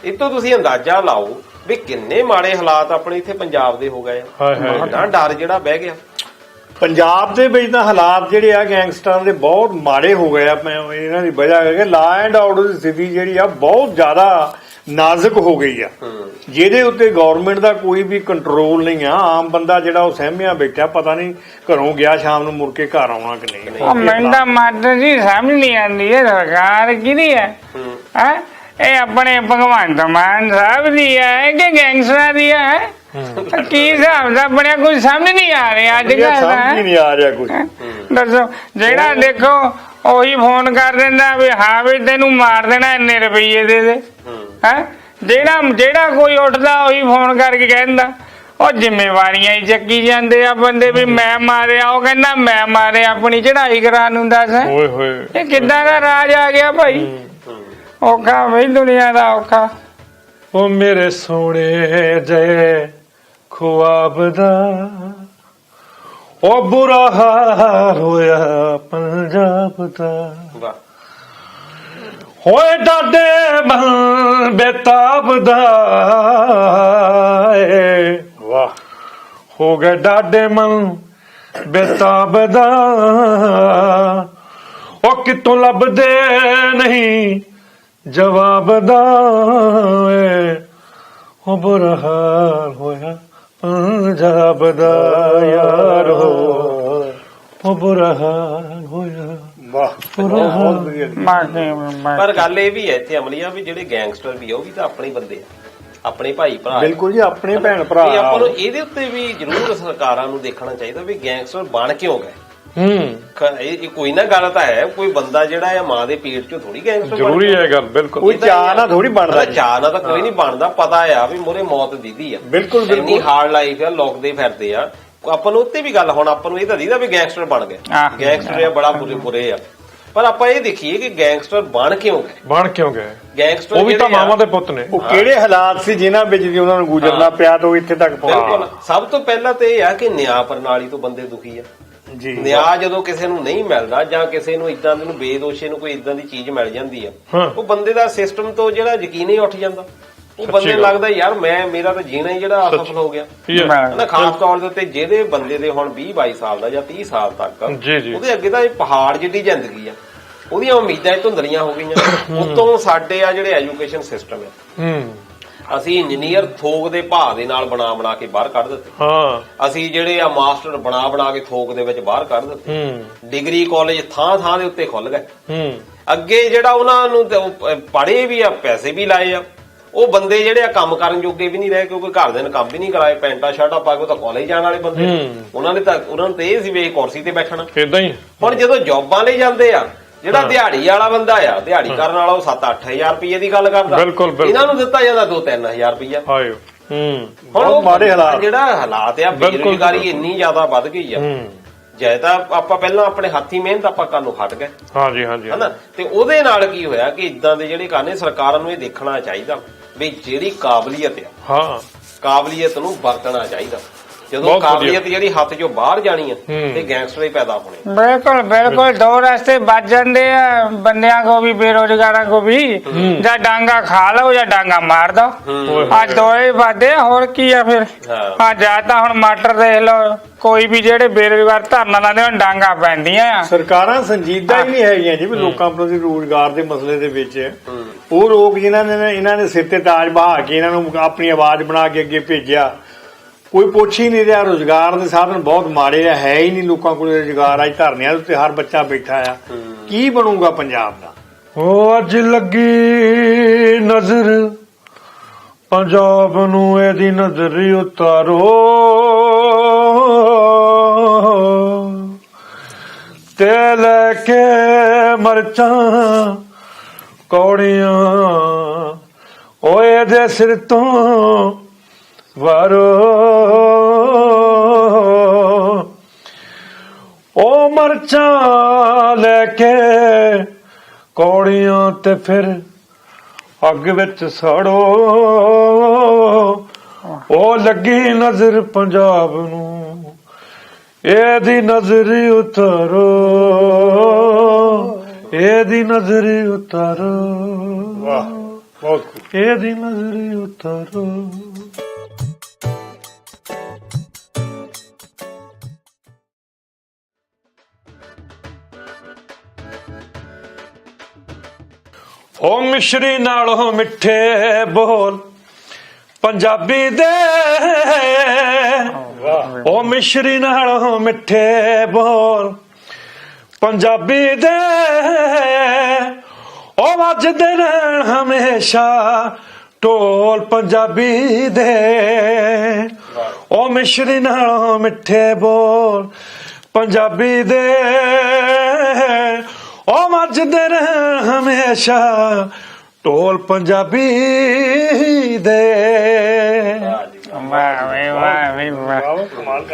ਇਹ ਤੋਂ ਤੁਸੀਂ ਅੰਦਾਜ਼ਾ ਲਾਓ ਵੀ ਕਿੰਨੇ ਮਾੜੇ ਹਾਲਾਤ ਆਪਣੇ ਇੱਥੇ ਪੰਜਾਬ ਦੇ ਹੋ ਗਏ ਆ। ਡਰ ਜਿਹੜਾ ਬਹਿ ਗਿਆ ਪੰਜਾਬ ਦੇ ਵਿੱਚ ਤਾਂ ਹਾਲਾਤ ਜਿਹੜੇ ਆ ਗੈਂਗਸਟਰਾਂ ਦੇ ਬਹੁਤ ਮਾੜੇ ਹੋ ਗਏ ਆ। ਇਹਨਾਂ ਦੀ ਵਜ੍ਹਾ ਕਰਕੇ ਲਾ ਐਂਡ ਆਰਡਰ ਦੀ ਸਥਿਤੀ ਜਿਹੜੀ ਆ ਬਹੁਤ ਜ਼ਿਆਦਾ ਨਾਜ਼ੁਕ ਹੋ ਗਈ ਆ, ਜਿਹਦੇ ਉੱਤੇ ਗਵਰਨਮੈਂਟ ਦਾ ਕੋਈ ਵੀ ਕੰਟਰੋਲ ਨਹੀਂ ਆ। ਆਮ ਬੰਦਾ ਜਿਹੜਾ ਉਹ ਸਹਿਮਿਆ ਬੈਠਾ, ਪਤਾ ਨਹੀਂ ਘਰੋਂ ਗਿਆ ਸ਼ਾਮ ਨੂੰ ਮੁੜ ਕੇ ਘਰ ਆਉਣਾ ਕਿ ਨਹੀਂ। ਮੈਨੂੰ ਤਾਂ ਮਾਸਟਰ ਜੀ ਸਮਝ ਨਹੀਂ ਆਉਂਦੀ ਇਹ ਸਰਕਾਰ ਕਿਹਦੀ ਹੈ। ਇਹ ਆਪਣੇ ਭਗਵੰਤ ਮਾਨ ਸਾਹਿਬ ਦੀ ਹੈ ਕਿ ਗੈਂਗਸਟਰਾਂ ਦੀ ਹੈ? ਕੀ ਹਿਸਾਬ ਦਾ ਬਣਿਆ, ਕੁਝ ਸਮਝ ਨਹੀਂ ਆ ਰਿਹਾ ਅੱਜ ਕੱਲ੍ਹ। ਸਮਝ ਨਹੀਂ ਆ ਰਿਹਾ ਕੁਝ। ਦੱਸੋ, ਜਿਹੜਾ ਦੇਖੋ ਉਹੀ ਫੋਨ ਕਰ ਦਿੰਦਾ ਵੀ ਹਾਂ ਵੀ ਤੈਨੂੰ ਮਾਰ ਦੇਣਾ, ਇੰਨੇ ਰੁਪਈਏ ਦੇ ਦੇ। ਜਿਹੜਾ ਕੋਈ ਉੱਠਦਾ ਉਹੀ ਫੋਨ ਕਰਕੇ ਕਹਿੰਦਾ ਉਹ ਜ਼ਿੰਮੇਵਾਰੀਆਂ ਹੀ ਚੱਕੀ ਜਾਂਦੇ ਆ ਬੰਦੇ ਵੀ ਮੈਂ ਮਾਰਿਆ, ਉਹ ਕਹਿੰਦਾ ਮੈਂ ਮਾਰਿਆ, ਆਪਣੀ ਚੜਾਈ ਕਰਾਉਣ ਨੂੰ। ਦੱਸ ਇਹ ਕਿੱਦਾਂ ਦਾ ਰਾਜ ਆ ਗਿਆ ਭਾਈ। ਔਖਾ ਬਈ ਦੁਨੀਆ ਦਾ ਔਖਾ। ਉਹ ਮੇਰੇ ਸੋਹਣੇ ਜੇ ਖੁਆਬ ਦਾ ਉਹ ਬੁਰਾ ਹਾਲ ਹੋਇਆ ਪੰਜਾਬ ਦਾ। ਹੋਏ ਡਾਡੇ ਮਨ ਬੇਤਾਬ ਦਾ, ਵਾਹ ਹੋ ਗਏ ਡਾਡੇ ਮਨ ਬੇਤਾਬ ਦਾ। ਉਹ ਕਿਤੋਂ ਲੱਭਦੇ ਨਹੀਂ ਜਵਾਬ ਦਾ, ਉਹ ਬੁਰਾ ਹਾਲ ਹੋਇਆ ਪੰਜਾਬ ਦਾ ਯਾਰ, ਉਹ ਬੁਰਾ ਹਾਲ ਹੋਇਆ। ਪਰ ਗੱਲ ਇਹ ਵੀ ਹੈ ਇੱਥੇ ਅਮਲੀਆ ਵੀ ਜਿਹੜੇ ਗੈਂਗਸਟਰ ਵੀ ਆ ਉਹ ਵੀ ਤਾਂ ਆਪਣੇ ਬੰਦੇ ਆ। ਆਪਣੇ ਭਾਈ ਭਰਾ ਬਿਲਕੁਲ ਜੀ, ਆਪਣੇ ਭੈਣ ਭਰਾ ਵੀ ਆਪਾਂ ਨੂੰ ਇਹਦੇ ਉੱਤੇ ਵੀ ਜ਼ਰੂਰ ਸਰਕਾਰਾਂ ਨੂੰ ਦੇਖਣਾ ਚਾਹੀਦਾ ਵੀ ਗੈਂਗਸਟਰ ਬਣ ਕਿਉਂ ਗਏ। ਇਹ ਕੋਈ ਨਾ ਗੱਲ ਤਾਂ ਹੈ, ਕੋਈ ਬੰਦਾ ਜਿਹੜਾ ਆ ਮਾਂ ਦੇ ਪੇਟ ਚੋਂ ਥੋੜੀ ਗੈਂਗਸਟਰ ਜ਼ਰੂਰੀ ਹੈ ਗੱਲ, ਬਿਲਕੁਲ। ਕੋਈ ਚਾਹ ਨਾ ਥੋੜੀ ਬਣਦਾ, ਚਾਹ ਨਾ ਤਾਂ ਕੋਈ ਨਹੀਂ ਬਣਦਾ, ਪਤਾ ਆ ਵੀ ਮੋਰੇ ਮੌਤ ਦੀਦੀ ਆ, ਬਿਲਕੁਲ ਇੰਨੀ ਹਾਰਡ ਲਾਈਫ ਆ, ਲੋਕਦੇ ਫਿਰਦੇ ਆ। ਆਪਾਂ ਨੂੰ ਉੱਤੇ ਵੀ ਗੱਲ, ਹੁਣ ਆਪਾਂ ਨੂੰ ਇਹ ਤਾਂ ਦੀਦਾ ਵੀ ਗੈਂਗਸਟਰ ਬਣ ਗਏ, ਗੈਂਗਸਟਰ ਆ ਬੜਾ ਬੁਰੇ ਆ, ਪਰ ਆਪਾਂ ਇਹ ਦੇਖੀਏ ਕਿ ਗੈਂਗਸਟਰ ਬਣ ਕਿਉਂ ਗਏ। ਗੈਂਗਸਟਰ ਉਹ ਵੀ ਤਾਂ ਮਾਵਾਂ ਦੇ ਪੁੱਤ ਨੇ। ਉਹ ਕਿਹੜੇ ਹਾਲਾਤ ਸੀ ਜਿਨ੍ਹਾਂ ਵਿੱਚ ਵੀ ਉਹਨਾਂ ਨੂੰ ਗੁਜ਼ਰਨਾ ਪਿਆ ਤਾਂ ਉਹ ਇੱਥੇ ਤੱਕ ਬਿਲਕੁਲ। ਸਭ ਤੋਂ ਪਹਿਲਾਂ ਤੇ ਇਹ ਆ ਕਿ ਨਿਆਂ ਪ੍ਰਣਾਲੀ ਤੋਂ ਬੰਦੇ ਦੁਖੀ ਆ ਜੀ। ਨਿਆਂ ਜਦੋਂ ਕਿਸੇ ਨੂੰ ਨਹੀਂ ਮਿਲਦਾ ਜਾਂ ਕਿਸੇ ਨੂੰ ਇਦਾਂ ਦੇ ਨੂੰ ਬੇਦੋਸ਼ੇ ਨੂੰ ਕੋਈ ਇਦਾਂ ਦੀ ਚੀਜ਼ ਮਿਲ ਜਾਂਦੀ ਆ, ਉਹ ਬੰਦੇ ਦਾ ਸਿਸਟਮ ਤੋਂ ਜਿਹੜਾ ਯਕੀਨ ਹੀ ਉੱਠ ਜਾਂਦਾ। ਉਹ ਬੰਦੇ ਨੂੰ ਲੱਗਦਾ ਯਾਰ ਮੇਰਾ ਤਾਂ ਜੀਣਾ ਹੀ ਜਿਹੜਾ ਅਸਫਲ ਹੋ ਗਿਆ ਨਾ। ਖਾਸ ਤੌਰ ਦੇ ਉੱਤੇ ਜਿਹਦੇ ਬੰਦੇ ਦੇ ਹੁਣ 20-22 ਸਾਲ ਦਾ ਜਾਂ 30 ਸਾਲ ਤੱਕ ਉਹਦੇ ਅੱਗੇ ਤਾਂ ਇਹ ਪਹਾੜ ਜਿੱਡੀ ਜ਼ਿੰਦਗੀ ਆ, ਉਹਦੀਆਂ ਉਮੀਦਾਂ ਧੁੰਦਲੀਆਂ ਹੋ ਗਈਆਂ। ਉਤੋਂ ਸਾਡੇ ਆ ਜਿਹੜੇ ਐਜੂਕੇਸ਼ਨ ਸਿਸਟਮ ਆ, ਅਸੀਂ ਇੰਜੀਨੀਅਰ ਥੋਕ ਦੇ ਭਾਅ ਦੇ ਨਾਲ ਬਣਾ ਕੇ ਬਾਹਰ ਕੱਢ ਦਿੱਤੇ। ਅਸੀਂ ਜਿਹੜੇ ਆ ਮਾਸਟਰ ਬਣਾ ਕੇ ਥੋਕ ਦੇ ਵਿੱਚ ਬਾਹਰ ਕੱਢ ਦਿੱਤੇ। ਡਿਗਰੀ ਕਾਲਜ ਥਾਂ ਦੇ ਉੱਤੇ ਖੁੱਲ ਗਏ। ਅੱਗੇ ਜਿਹੜਾ ਉਹਨਾਂ ਨੂੰ ਪੜ੍ਹੇ ਵੀ ਆ, ਪੈਸੇ ਵੀ ਲਾਏ ਆ, ਉਹ ਬੰਦੇ ਜਿਹੜੇ ਆ ਕੰਮ ਕਰਨ ਜੋਗੇ ਵੀ ਨਹੀਂ ਰਹੇ, ਕਿਉਂਕਿ ਘਰ ਦੇ ਨੇ ਕੰਮ ਵੀ ਨਹੀਂ ਕਰਾਏ। ਪੈਂਟਾ ਸ਼ਰਟਾਂ ਪਾ ਕੇ ਉਹ ਤਾਂ ਕਾਲਜ ਜਾਣ ਵਾਲੇ ਬੰਦੇ, ਉਹਨਾਂ ਨੂੰ ਤਾਂ ਇਹ ਸੀ ਵੀ ਕੁਰਸੀ ਤੇ ਬੈਠਣਾ। ਇਦਾਂ ਹੀ ਹੁਣ ਜਦੋਂ ਜੌਬਾਂ ਲਈ ਜਾਂਦੇ ਆ, ਜਿਹੜਾ ਦਿਹਾੜੀ ਵਾਲਾ ਬੰਦਾ ਆ, ਦਿਹਾੜੀ ਕਰਨ ਵਾਲਾ, ਉਹ 7-8 ਰੁਪਏ ਦੀ ਗੱਲ ਕਰਦਾ, ਇਹਨਾਂ ਨੂੰ ਦਿੱਤਾ ਜਾਂਦਾ 2-3 ਰੁਪਇਆ। ਹੁਣ ਉਹ ਮਾੜੇ ਹਾਲਾਤ, ਜਿਹੜਾ ਹਾਲਾਤ ਆ, ਬੇਰੁਜ਼ਗਾਰੀ ਇੰਨੀ ਜ਼ਿਆਦਾ ਵੱਧ ਗਈ ਆ। ਜੇ ਤਾਂ ਆਪਾਂ ਪਹਿਲਾਂ ਆਪਣੇ ਹੱਥੀਂ ਮਿਹਨਤ ਆਪਾਂ ਕਰਨ ਨੂੰ ਹਟ ਗਏ। ਹਨਾ, ਤੇ ਉਹਦੇ ਨਾਲ ਕੀ ਹੋਇਆ ਕਿ ਇਦਾਂ ਦੇ ਜਿਹੜੇ ਕਰਨੇ, ਸਰਕਾਰਾਂ ਨੂੰ ਇਹ ਦੇਖਣਾ ਚਾਹੀਦਾ ਵੀ ਜਿਹੜੀ ਕਾਬਲੀਅਤ ਆ, ਕਾਬਲੀਅਤ ਨੂੰ ਵਰਤਣਾ ਚਾਹੀਦਾ। ਜਦੋਂ ਕਾਬਲੀਅਤ ਜਿਹੜੀ ਹੱਥ ਚੋਂ ਬਾਹਰ ਜਾਣੀ ਆ ਤੇ ਗੈਂਗਸਟਰ ਹੀ ਪੈਦਾ ਹੋਣੇ। ਬਿਲकुल दो रास्ते बच जाते हैं बंदियां को भी, बेरोजगारों को भी। या डांगा खा लो या डांगा मार दो, आज दो ही बातें होर की है फिर। जाता हुण मास्टर देख लो, ਕੋਈ ਵੀ ਜਿਹੜੇ ਬੇਰੁਜ਼ਗਾਰ ਧਰਨਾ ਲਾਉਂਦੇ ਉਹਨਾਂ ਡਾਂਗਾ ਪੈਂਦੀਆਂ ਆ। ਸਰਕਾਰਾਂ ਸੰਜੀਦਾ ਹੀ ਨਹੀਂ ਹੈਗੀਆਂ ਜੀ ਵੀ ਲੋਕਾਂ ਪ੍ਰਤੀ ਰੋਜ਼ਗਾਰ ਦੇ ਮਸਲੇ ਦੇ ਵਿੱਚ। ਉਹ ਲੋਕ ਜਿਨ੍ਹਾਂ ਨੇ ਇਹਨਾਂ ਦੇ ਸਿਰ ਤੇ ਤਾਜ ਬਹਾ ਕੇ ਇਹਨਾਂ ਨੂੰ ਆਪਣੀ ਆਵਾਜ਼ ਬਣਾ ਕੇ ਅੱਗੇ ਭੇਜਿਆ, ਕੋਈ ਪੁੱਛ ਹੀ ਨਹੀਂ ਰਿਹਾ। ਰੋਜ਼ਗਾਰ ਦੇ ਸਾਧਨ ਬਹੁਤ ਮਾੜੇ ਆ, ਹੈ ਹੀ ਨਹੀਂ ਲੋਕਾਂ ਕੋਲ ਰੋਜ਼ਗਾਰ। ਅੱਜ ਧਰਨਿਆਂ ਦੇ ਉੱਤੇ ਹਰ ਬੱਚਾ ਬੈਠਾ ਆ, ਕੀ ਬਣੂਗਾ ਪੰਜਾਬ ਦਾ? ਉਹ ਅੱਜ ਲੱਗੀ ਨਜ਼ਰ ਪੰਜਾਬ ਨੂੰ, ਇਹਦੀ ਨਜ਼ਰ ਉਤਾਰੋ ਤੇ ਲੈ ਕੇ ਮਰਚਾਂ ਕੌੜੀਆਂ, ਓਏ ਦੇ ਸਿਰ ਤੋਂ ਵਾਰੋ। ਉਹ ਮਰਚਾਂ ਲੈ ਕੇ ਕੌੜੀਆਂ ਤੇ ਫਿਰ ਅੱਗ ਵਿੱਚ ਸੜੋ, ਉਹ ਲੱਗੀ ਨਜ਼ਰ ਪੰਜਾਬ ਨੂੰ, ਇਹਦੀ ਨਜ਼ਰ ਉਤਾਰੋ, ਇਹਦੀ ਨਜ਼ਰ ਉਤਾਰੋ, ਇਹਦੀ ਨਜ਼ਰ ਉਤਾਰੋ। ਉਹ ਮਿਸ਼ਰੀ ਨਾਲੋਂ ਮਿੱਠੇ ਬੋਲ ਪੰਜਾਬੀ ਦੇ, ਉਹ ਮਿਸ਼ਰੀ ਨਾਲੋਂ ਮਿੱਠੇ ਬੋਲ ਪੰਜਾਬੀ ਦੇ, ਉਹ ਵੱਜਦੇ ਰਹਿਣ ਹਮੇਸ਼ਾ ਢੋਲ ਪੰਜਾਬੀ ਦੇ। ਉਹ ਮਿਸ਼ਰੀ ਨਾਲੋਂ ਮਿੱਠੇ ਬੋਲ ਪੰਜਾਬੀ ਦੇ, ਉਹ ਵੱਜਦੇ ਰਹਿਣ ਹਮੇਸ਼ਾ ਢੋਲ ਪੰਜਾਬੀ ਦੇ।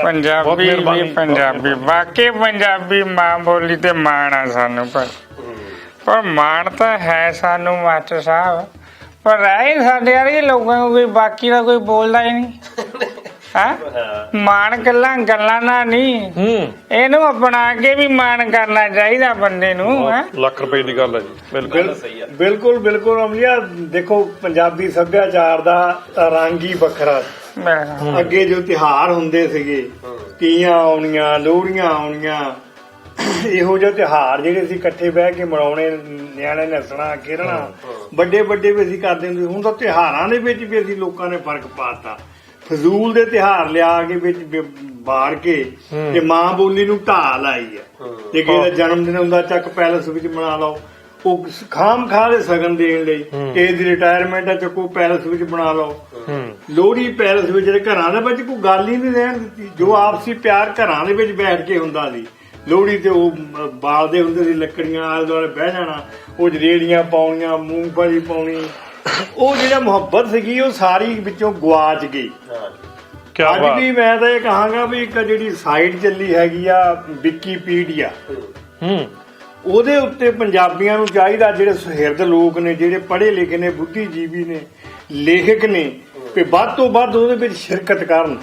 ਪੰਜਾਬੀ ਵੀ ਪੰਜਾਬੀ, ਬਾਕੀ ਪੰਜਾਬੀ ਮਾਂ ਬੋਲੀ ਤੇ ਮਾਣ ਆ ਸਾਨੂੰ, ਪਰ ਮਾਣ ਤਾਂ ਹੈ ਸਾਨੂੰ ਮਾਸਟਰ ਸਾਹਿਬ, ਪਰ ਰਹਿ ਸਾਡੇ ਵਾਲੇ ਲੋਕਾਂ ਨੂੰ ਕੋਈ ਬਾਕੀ ਦਾ ਕੋਈ ਬੋਲਦਾ ਹੀ ਨਹੀਂ। ਮਾਣ ਗੱਲਾਂ ਨਾਲ ਨਹੀਂ, ਇਹਨੂੰ ਅਪਣਾ ਕੇ ਵੀ ਮਾਣ ਕਰਨਾ ਚਾਹੀਦਾ ਬੰਦੇ ਨੂੰ। ਲੱਖ ਰੁਪਏ ਦੀ ਗੱਲ ਹੈ ਜੀ। ਬਿਲਕੁਲ ਅਮਲੀਆ, ਦੇਖੋ ਪੰਜਾਬੀ ਸੱਭਿਆਚਾਰ ਦਾ ਰੰਗ ਹੀ ਵੱਖਰਾ। ਅੱਗੇ ਜੋ ਤਿਉਹਾਰ ਹੁੰਦੇ ਸੀਗੇ, ਤੀਆਂ ਆਉਣੀਆਂ, ਲੋਹੜੀਆਂ ਆਉਣੀਆਂ, ਇਹੋ ਜਿਹੇ ਤਿਉਹਾਰ ਜਿਹੜੇ ਅਸੀਂ ਇਕੱਠੇ ਬਹਿ ਕੇ ਮਨਾਉਣੇ, ਨਿਆਣੇ ਨੱਚਣਾ ਖੇਡਣਾ, ਵੱਡੇ ਵੀ ਅਸੀਂ ਕਰਦੇ ਹੁੰਦੇ। ਹੁਣ ਤਾਂ ਤਿਉਹਾਰਾਂ ਦੇ ਵਿੱਚ ਵੀ ਅਸੀਂ ਲੋਕਾਂ ਨੇ ਫਰਕ ਪਾਤਾ। ਫਜ਼ੂਲ ਦੇ ਤਿਉਹਾਰ ਲਿਆ ਕੇ ਵਿੱਚ ਬਾੜ ਕੇ ਤੇ ਮਾਂ ਬੋਲੀ ਨੂੰ ਢਾਹ ਲਾਈ ਹੈ। ਜੇ ਕਿਸੇ ਦਾ ਜਨਮ ਦਿਨ ਹੁੰਦਾ ਚੱਕ ਪੈਲਸ ਵਿੱਚ ਮਨਾ ਲਓ, ਉਹ ਖਾਮ ਖਾ ਦੇ ਸਗਨ ਦੇਣ ਲਈ ਕਿਸੇ ਦੀ ਰਿਟਾਇਰਮੈਂਟ ਆ ਚੱਕੋ ਪੈਲਸ ਵਿੱਚ ਬਣਾ ਲਓ। ਲੋਹੜੀ ਪੈਲਸ ਵਿੱਚ ਜਿਹੜੇ ਘਰਾਂ ਦੇ ਵਿੱਚ ਕੋਈ ਗੱਲ ਹੀ ਨਹੀਂ ਰਹਿਣ ਦਿੱਤੀ। ਜੋ ਆਪਸੀ ਪਿਆਰ ਘਰਾਂ ਦੇ ਵਿੱਚ ਬੈਠ ਕੇ ਹੁੰਦਾ ਸੀ, ਲੋਹੜੀ ਤੇ ਉਹ ਬਾਲਦੇ ਹੁੰਦੇ ਸੀ ਲੱਕੜੀਆਂ, ਆਲੇ ਦੁਆਲੇ ਬਹਿ ਜਾਣਾ, ਉਹ ਜਰੇੜੀਆਂ ਪਾਉਣੀਆਂ, ਮੂੰਗਫਲੀ ਪਾਉਣੀ, ਉਹ ਜਿਹੜਾ ਮੁਹੱਬਤ ਸੀਗੀ ਉਹ ਸਾਰੀ ਵਿੱਚੋਂ ਗਵਾਚ ਗਈ। ਅੱਜ ਵੀ ਮੈਂ ਤਾਂ ਇਹ ਕਹਾਂਗਾ ਵੀ ਇੱਕ ਜਿਹੜੀ ਸਾਈਟ ਚੱਲੀ ਹੈਗੀ ਆ ਵਿਕੀਪੀਡੀਆ, ਉਹਦੇ ਉੱਤੇ ਪੰਜਾਬੀਆਂ ਨੂੰ ਚਾਹੀਦਾ, ਜਿਹੜੇ ਸੁਹਿਰਦ ਲੋਕ ਨੇ, ਜਿਹੜੇ ਪੜ੍ਹੇ ਲਿਖੇ ਨੇ, ਬੁੱਧੀਜੀਵੀ ਨੇ, ਲੇਖਕ ਨੇ, ਕਿ ਵੱਧ ਤੋਂ ਵੱਧ ਉਹਦੇ ਵਿੱਚ ਸ਼ਿਰਕਤ ਕਰਨ।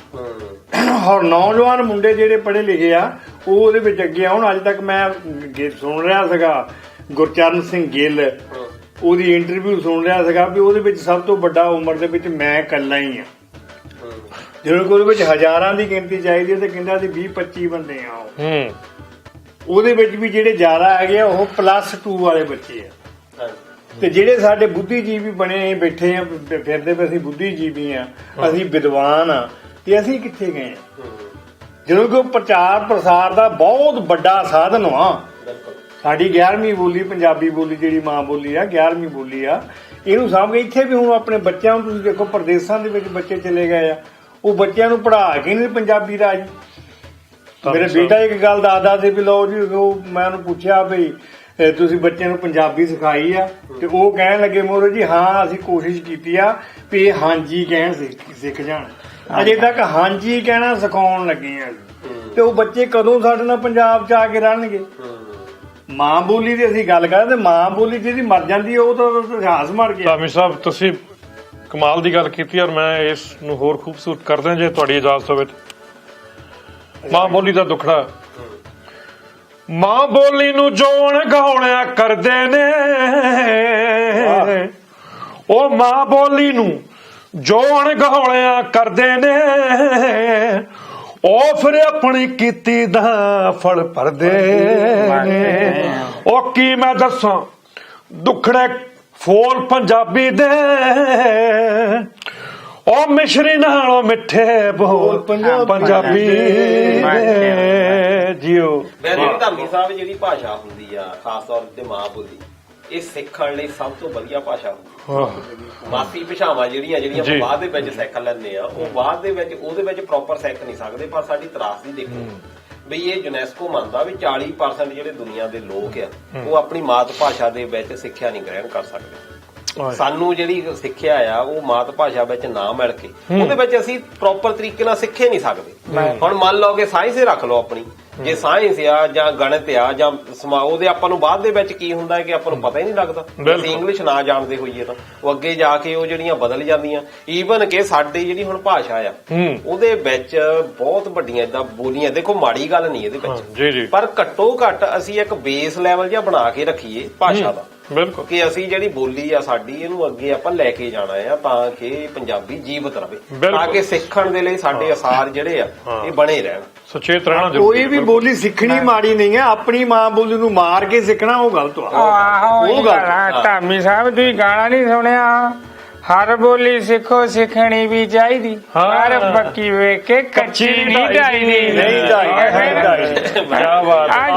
ਔਰ ਨੌਜਵਾਨ ਮੁੰਡੇ ਜਿਹੜੇ ਪੜ੍ਹੇ ਲਿਖੇ ਆ ਉਹ ਉਹਦੇ ਵਿੱਚ ਅੱਗੇ ਆਉਣ। ਅੱਜ ਤੱਕ ਮੈਂ ਸੁਣ ਰਿਹਾ ਸੀਗਾ ਗੁਰਚਰਨ ਸਿੰਘ ਗਿੱਲ, ਉਹਦੀ ਇੰਟਰਵਿਊ ਸੁਣ ਰਿਹਾ ਸੀਗਾ ਵੀ ਉਹਦੇ ਵਿੱਚ ਸਭ ਤੋਂ ਵੱਡਾ ਉਮਰ ਦੇ ਵਿੱਚ ਮੈਂ ਇਕੱਲਾ ਹੀ ਆ। ਜਦੋਂ ਉਹਦੇ ਵਿੱਚ ਹਜ਼ਾਰਾਂ ਦੀ ਗਿਣਤੀ ਚਾਹੀਦੀ ਹੈ ਤੇ ਕਹਿੰਦਾ ਸੀ 20-25 ਬੰਦੇ ਆ ਉਹ। ਉਹਦੇ ਵਿੱਚ ਵੀ ਜਿਹੜੇ ਜ਼ਿਆਦਾ ਹੈਗੇ ਆ ਉਹ +2 ਵਾਲੇ ਬੱਚੇ ਆ, ਤੇ ਜਿਹੜੇ ਸਾਡੇ ਬੁੱਧੀਜੀਵੀ ਬਣੇ ਬੈਠੇ ਆ ਫਿਰਦੇ ਪਏ, ਅਸੀਂ ਬੁੱਧੀਜੀਵੀ ਆ, ਅਸੀਂ ਵਿਦਵਾਨ ਆ, ਤੇ ਅਸੀਂ ਕਿੱਥੇ ਗਏ ਆ? ਜਦੋਂ ਕਿ ਉਹ ਪ੍ਰਚਾਰ ਪ੍ਰਸਾਰ ਦਾ ਬਹੁਤ ਵੱਡਾ ਸਾਧਨ ਆ। ਸਾਡੀ 11ਵੀਂ ਬੋਲੀ ਪੰਜਾਬੀ ਬੋਲੀ ਜਿਹੜੀ ਮਾਂ ਬੋਲੀ ਆ, 11ਵੀਂ ਬੋਲੀ ਆ, ਇਹਨੂੰ ਸਾਂਭ ਕੇ ਇੱਥੇ ਵੀ ਹੁਣ ਆਪਣੇ ਬੱਚਿਆਂ ਨੂੰ ਤੁਸੀਂ ਦੇਖੋ, ਪ੍ਰਦੇਸ਼ਾਂ ਦੇ ਵਿੱਚ ਬੱਚੇ ਚਲੇ ਗਏ ਆ, ਉਹ ਬੱਚਿਆਂ ਨੂੰ ਪੜ੍ਹਾ ਕੇ ਨਹੀਂ ਪੰਜਾਬੀ ਰਾਜ। ਮੇਰਾ ਬੇਟਾ ਇੱਕ ਗੱਲ ਦੱਸਦਾ ਸੀ ਵੀ ਲਓ ਜੀ, ਉਹ ਮੈਂ ਉਹਨੂੰ ਪੁੱਛਿਆ ਵੀ ਤੁਸੀਂ ਬੱਚਿਆਂ ਨੂੰ ਪੰਜਾਬੀ ਸਿਖਾਈ ਆ, ਤੇ ਉਹ ਕਹਿਣ ਲੱਗੇ ਮੋਰੋ ਜੀ ਹਾਂ ਅਸੀਂ ਕੋਸ਼ਿਸ਼ ਕੀਤੀ ਆ ਵੀ ਇਹ ਹਾਂਜੀ ਕਹਿਣ ਸਿੱਖ ਜਾਣ। ਅਜੇ ਤੱਕ ਹਾਂਜੀ ਕਹਿਣਾ ਸਿਖਾਉਣ ਲੱਗੇ ਆ, ਤੇ ਉਹ ਬੱਚੇ ਕਦੋਂ ਸਾਡੇ ਨਾਲ ਪੰਜਾਬ ਚ ਆ ਕੇ ਰਹਿਣਗੇ? ਮਾਂ ਬੋਲੀ ਦੀ ਅਸੀਂ ਗੱਲ ਕਰਦੇ, ਮਾਂ ਬੋਲੀ ਜਿਹਦੀ ਮਰ ਜਾਂਦੀ ਉਹ ਤਾਂ ਇਤਿਹਾਸ ਮਰ ਗਿਆ। ਧਾਮੀ ਸਾਹਿਬ ਤੁਸੀਂ ਕਮਾਲ ਦੀ ਗੱਲ ਕੀਤੀ, ਔਰ ਮੈਂ ਇਸ ਨੂੰ ਹੋਰ ਖੂਬਸੂਰਤ ਕਰਦਾ ਜੇ ਤੁਹਾਡੀ ਇਜਾਜ਼ਤ ਹੋਵੇ। ਮਾਂ ਬੋਲੀ ਦਾ ਦੁੱਖੜਾ, ਮਾਂ ਬੋਲੀ ਨੂੰ ਜੋਣ ਗਾਉਣਿਆ ਕਰਦੇ ਨੇ, ਉਹ ਮਾਂ ਬੋਲੀ ਨੂੰ ਜੋਣ ਗਾਉਣਿਆ ਕਰਦੇ ਨੇ, ਉਹ ਫਿਰ ਆਪਣੀ ਕੀਤੀ ਦਾ ਫਲ ਭਰਦੇ ਨੇ। ਉਹ ਕੀ ਮੈਂ ਦੱਸਾਂ ਦੁੱਖੜੇ ਫੋਲ ਪੰਜਾਬੀ ਦੇ, ਉਹ ਮਿਸ਼ਰੀ ਨਾਲੋਂ ਮਿੱਠੇ ਬੋਲ ਪੰਜਾਬੀ ਦੇ ਜਿਓ। ਵੈਸੇ ਵੀ ਧਾਮੀ ਸਾਹਿਬ ਜਿਹੜੀ ਭਾਸ਼ਾ ਹੁੰਦੀ ਆ, ਖਾਸ ਤੌਰ ਤੇ ਮਾਂ ਬੋਲੀ, ਇਹ ਸਿੱਖਣ ਲਈ ਸਭ ਤੋਂ ਵਧੀਆ ਭਾਸ਼ਾ ਹੁੰਦੀ। ਮਾਸੀ ਭਾਸ਼ਾਵਾਂ ਜਿਹੜੀਆਂ ਬਾਅਦ ਦੇ ਵਿੱਚ ਸਿੱਖ ਲੈਂਦੇ ਆ, ਉਹ ਬਾਅਦ ਦੇ ਵਿੱਚ ਉਹਦੇ ਵਿੱਚ ਪ੍ਰੋਪਰ ਸਿੱਖ ਨਹੀਂ ਸਕਦੇ। ਪਰ ਸਾਡੀ ਤਰਾਸਦੀ ਦੇਖੋ ਬਈ ਇਹ ਯੂਨੈਸਕੋ ਮੰਨਦਾ ਵੀ 40% ਜਿਹੜੇ ਦੁਨੀਆ ਦੇ ਲੋਕ ਆ ਉਹ ਆਪਣੀ ਮਾਤ ਭਾਸ਼ਾ ਦੇ ਵਿੱਚ ਸਿੱਖਿਆ ਨਹੀਂ ਗ੍ਰਹਿਣ ਕਰ ਸਕਦੇ। ਸਾਨੂੰ ਜਿਹੜੀ ਸਿੱਖਿਆ ਆ ਉਹ ਮਾਤ ਭਾਸ਼ਾ ਵਿੱਚ ਨਾ ਮਿਲ ਕੇ ਉਹਦੇ ਵਿੱਚ ਅਸੀਂ ਪ੍ਰੋਪਰ ਤਰੀਕੇ ਨਾਲ ਸਿੱਖੇ ਨਹੀਂ ਸਕਦੇ। ਹੁਣ ਮੰਨ ਲਓ ਕਿ ਸਾਇੰਸ ਹੀ ਰੱਖ ਲਓ ਆਪਣੀ, ਜੇ ਸਾਇੰਸ ਆ ਜਾਂ ਗਣਿਤ ਆ ਜਾਂ ਉਹਦੇ ਆਪਾਂ ਨੂੰ ਬਾਅਦ ਦੇ ਵਿੱਚ ਕੀ ਹੁੰਦਾ ਹੈ ਕਿ ਆਪਾਂ ਨੂੰ ਪਤਾ ਹੀ ਨਹੀਂ ਲੱਗਦਾ। ਅਸੀਂ ਇੰਗਲਿਸ਼ ਨਾ ਜਾਣਦੇ ਹੋਈਏ ਤਾਂ ਉਹ ਅੱਗੇ ਜਾ ਕੇ ਉਹ ਜਿਹੜੀਆਂ ਬਦਲ ਜਾਂਦੀਆਂ। ਈਵਨ ਕਿ ਸਾਡੀ ਜਿਹੜੀ ਹੁਣ ਭਾਸ਼ਾ ਆ ਉਹਦੇ ਵਿੱਚ ਬਹੁਤ ਵੱਡੀਆਂ ਏਦਾਂ ਬੋਲੀਆਂ, ਦੇਖੋ ਮਾੜੀ ਗੱਲ ਨਹੀਂ ਇਹਦੇ ਵਿੱਚ, ਪਰ ਘੱਟੋ ਘੱਟ ਅਸੀਂ ਇੱਕ ਬੇਸ ਲੈਵਲ ਜਿਹਾ ਬਣਾ ਕੇ ਰੱਖੀਏ ਭਾਸ਼ਾ ਦਾ, ਬਿਲਕੁਲ, ਕਿ ਅਸੀਂ ਜਿਹੜੀ ਬੋਲੀ ਆ ਸਾਡੀ ਇਹਨੂੰ ਅੱਗੇ ਆਪਾਂ ਲੈ ਕੇ ਜਾਣਾ ਆ ਤਾਂ ਕਿ ਪੰਜਾਬੀ ਜੀਵਤ ਰਵੇ, ਤਾਂ ਕਿ ਸਿੱਖਣ ਦੇ ਲਈ ਸਾਡੇ ਅਸਾਰ ਜਿਹੜੇ ਆ ਇਹ ਬਣੇ ਰਹਿਣ। ਸੁਚੇਤ ਰਹਿਣਾ ਜ਼ਰੂਰੀ। ਕੋਈ ਵੀ ਬੋਲੀ ਸਿੱਖਣੀ ਮਾੜੀ ਨਹੀਂ ਹੈ, ਆਪਣੀ ਮਾਂ ਬੋਲੀ ਨੂੰ ਮਾਰ ਕੇ ਸਿੱਖਣਾ ਉਹ ਗਲਤ ਆ। ਉਹ ਗੱਲ ਧਾਮੀ ਸਾਹਿਬ ਤੁਸੀਂ ਗਾਣਾ ਨਹੀਂ ਸੁਣਿਆ, ਹਰ ਬੋਲੀ ਸਿੱਖੋ ਸਿੱਖਣੀ ਵੀ ਚਾਹੀਦੀ, ਹਰ ਬੱਕੀ ਵੇਖ ਕੇ ਕੱਚੀ ਨਹੀਂ ਢਾਈਦੀ।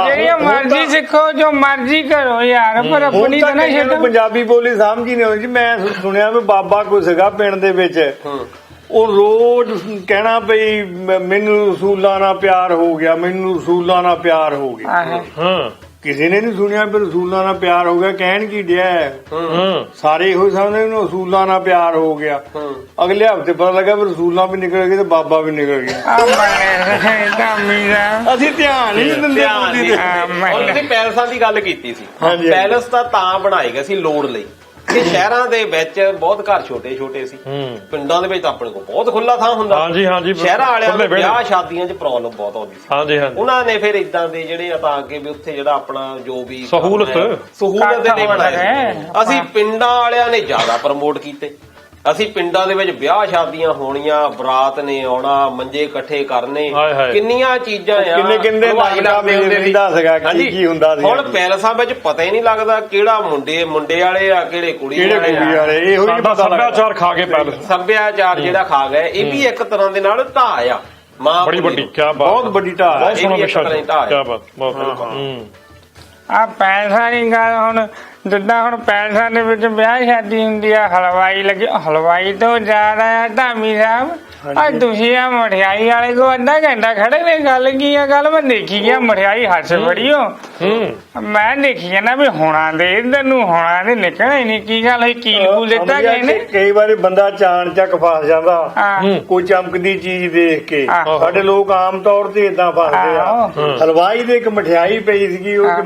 ਜਿਹੜੀਆਂ ਮਰਜ਼ੀ ਸਿੱਖੋ, ਜੋ ਮਰਜ਼ੀ ਕਰੋ ਯਾਰ, ਪਰ ਆਪਣੀ ਤਾਂ ਨਾ ਛੱਡੋ। ਪੰਜਾਬੀ ਬੋਲੀ ਸਮਝ ਹੀ ਨਹੀਂ ਆਉਂਦੀ। ਮੈਂ ਸੁਣਿਆ ਵੀ ਬਾਬਾ ਕੋਈ ਸੀਗਾ ਪਿੰਡ ਦੇ ਵਿੱਚ, ਉਹ ਰੋਜ਼ ਕਹਿਣਾ ਬਈ ਮੈਨੂੰ ਰਸੂਲਾਂ ਨਾਲ ਪਿਆਰ ਹੋ ਗਿਆ, ਮੈਨੂੰ ਰਸੂਲਾਂ ਨਾਲ ਪਿਆਰ ਹੋ ਗਿਆ। ਕਿਸੇ ਨੇ ਨਹੀਂ ਸੁਣਿਆ ਵੀ ਰਸੂਲਾਂ ਨਾਲ ਪਿਆਰ ਹੋ ਗਿਆ, ਕਹਿਣ ਕੀ ਡਿਆ। ਸਾਰੇ ਇਹੋ ਸਮਝਦੇ ਨੇ ਰਸੂਲਾਂ ਨਾਲ ਪਿਆਰ ਹੋ ਗਿਆ। ਅਗਲੇ ਹਫ਼ਤੇ ਪਤਾ ਲੱਗਾ ਵੀ ਰਸੂਲਾਂ ਵੀ ਨਿਕਲ ਗਏ ਤੇ ਬਾਬਾ ਵੀ ਨਿਕਲ ਗਿਆ। ਅਸੀਂ ਧਿਆਨ ਹੀ ਨਹੀਂ ਦਿੰਦੇ। ਤੁਸੀਂ ਪੈਲਸਾਂ ਦੀ ਗੱਲ ਕੀਤੀ ਸੀ, ਪੈਲਸ ਤਾਂ ਬਣਾਏ ਗਏ ਸੀ ਲੋੜ ਲਈ ਕਿ ਸ਼ਹਿਰਾਂ ਦੇ ਵਿੱਚ ਬਹੁਤ ਘਰ ਛੋਟੇ ਛੋਟੇ ਸੀ, ਪਿੰਡਾਂ ਦੇ ਵਿੱਚ ਤਾਂ ਆਪਣੇ ਕੋਲ ਬਹੁਤ ਖੁੱਲਾ ਥਾਂ ਹੁੰਦਾ। ਸ਼ਹਿਰਾਂ ਵਾਲਿਆਂ ਨੂੰ ਵਿਆਹ ਸ਼ਾਦੀਆਂ 'ਚ ਪ੍ਰੋਬਲਮ ਬਹੁਤ ਆਉਂਦੀ ਸੀ। ਉਹਨਾਂ ਨੇ ਫਿਰ ਇਦਾਂ ਦੇ ਜਿਹੜੇ ਆ ਤਾਂ ਅੱਗੇ ਵੀ ਉੱਥੇ ਜਿਹੜਾ ਆਪਣਾ ਜੋ ਵੀ ਸਹੂਲਤ ਦੇ ਬਣਾਏ। ਅਸੀਂ ਪਿੰਡਾਂ ਵਾਲਿਆਂ ਨੇ ਜ਼ਿਆਦਾ ਪ੍ਰਮੋਟ ਕੀਤੇ। ਅਸੀਂ ਪਿੰਡਾਂ ਦੇ ਵਿੱਚ ਵਿਆਹ ਸ਼ਾਦੀਆਂ ਹੋਣੀਆਂ, ਬਰਾਤ ਨੇ ਆਉਣਾ, ਮੰਜੇ ਇਕੱਠੇ ਕਰਨੇ, ਕਿੰਨੀਆਂ ਚੀਜ਼ਾਂ ਆ। ਕਿੰਨੇ ਹੁਣ ਪੈਲਸਾਂ ਵਿੱਚ ਪਤਾ ਹੀ ਨਹੀਂ ਲੱਗਦਾ ਕਿਹੜਾ ਮੁੰਡੇ ਵਾਲੇ ਆ, ਕਿਹੜੇ ਕੁੜੀ ਵਾਲੇ। ਇਹੋ ਜਿਹੀ ਸੱਭਿਆਚਾਰ ਖਾ ਕੇ ਪੈਲਸ, ਸੱਭਿਆਚਾਰ ਜਿਹੜਾ ਖਾ ਗਏ, ਇਹ ਵੀ ਇੱਕ ਤਰ੍ਹਾਂ ਦੇ ਨਾਲ ਢਾਹ ਆ। ਮਾਂ ਬੜੀ ਵੱਡੀ, ਬਹੁਤ ਵੱਡੀ ਢਾਹ। ਆ ਪੈਸਾ ਦੀ ਗੱਲ ਹੁਣ ਜਿੱਦਾਂ ਹੁਣ ਪੈਲਸਾਂ ਦੇ ਵਿੱਚ ਵਿਆਹ ਸ਼ਾਦੀ ਹੁੰਦੀ ਆ, ਹਲਵਾਈ ਲੱਗੇ, ਹਲਵਾਈ ਤੋਂ ਜ਼ਿਆਦਾ ਆ ਧਾਮੀ ਸਾਹਿਬ ਅੱਜ ਤੁਸੀਂ ਆ ਮਠਿਆਈ ਵਾਲੇ ਕੋ ਅੱਧਾ ਘੰਟਾ ਖੜੇ ਨੇ, ਗੱਲ ਕੀ ਆ? ਗੱਲ ਮੈਂ ਦੇਖੀ ਆ ਮਠਿਆਈ ਹੱਥ ਫੜੀਓ, ਮੈਂ ਦੇਖੀ ਆ ਨਾ ਵੀ ਹੋਣਾ ਦੇ ਇੱਧਰ ਨੂੰ, ਹੋਣਾ ਦੇ ਨਿਕਲਣਾ ਹੀ ਨਹੀਂ। ਕੀ ਗੱਲ ਹੋਈ? ਕੀਲ ਕੂਲ ਦਿੱਤਾ ਗਏ ਨੇ? ਕਈ ਵਾਰੀ ਬੰਦਾ ਚਾਣ ਚੱਕ ਫਸ ਜਾਂਦਾ ਕੋਈ ਚਮਕਦੀ ਚੀਜ਼ ਦੇਖ ਕੇ। ਸਾਡੇ ਲੋਕ ਆਮ ਤੌਰ ਤੇ ਇਦਾਂ ਫਸਦੇ ਆ। ਹਲਵਾਈ ਦੇ ਇੱਕ ਮਠਿਆਈ ਪਈ ਸੀਗੀ, ਉਹ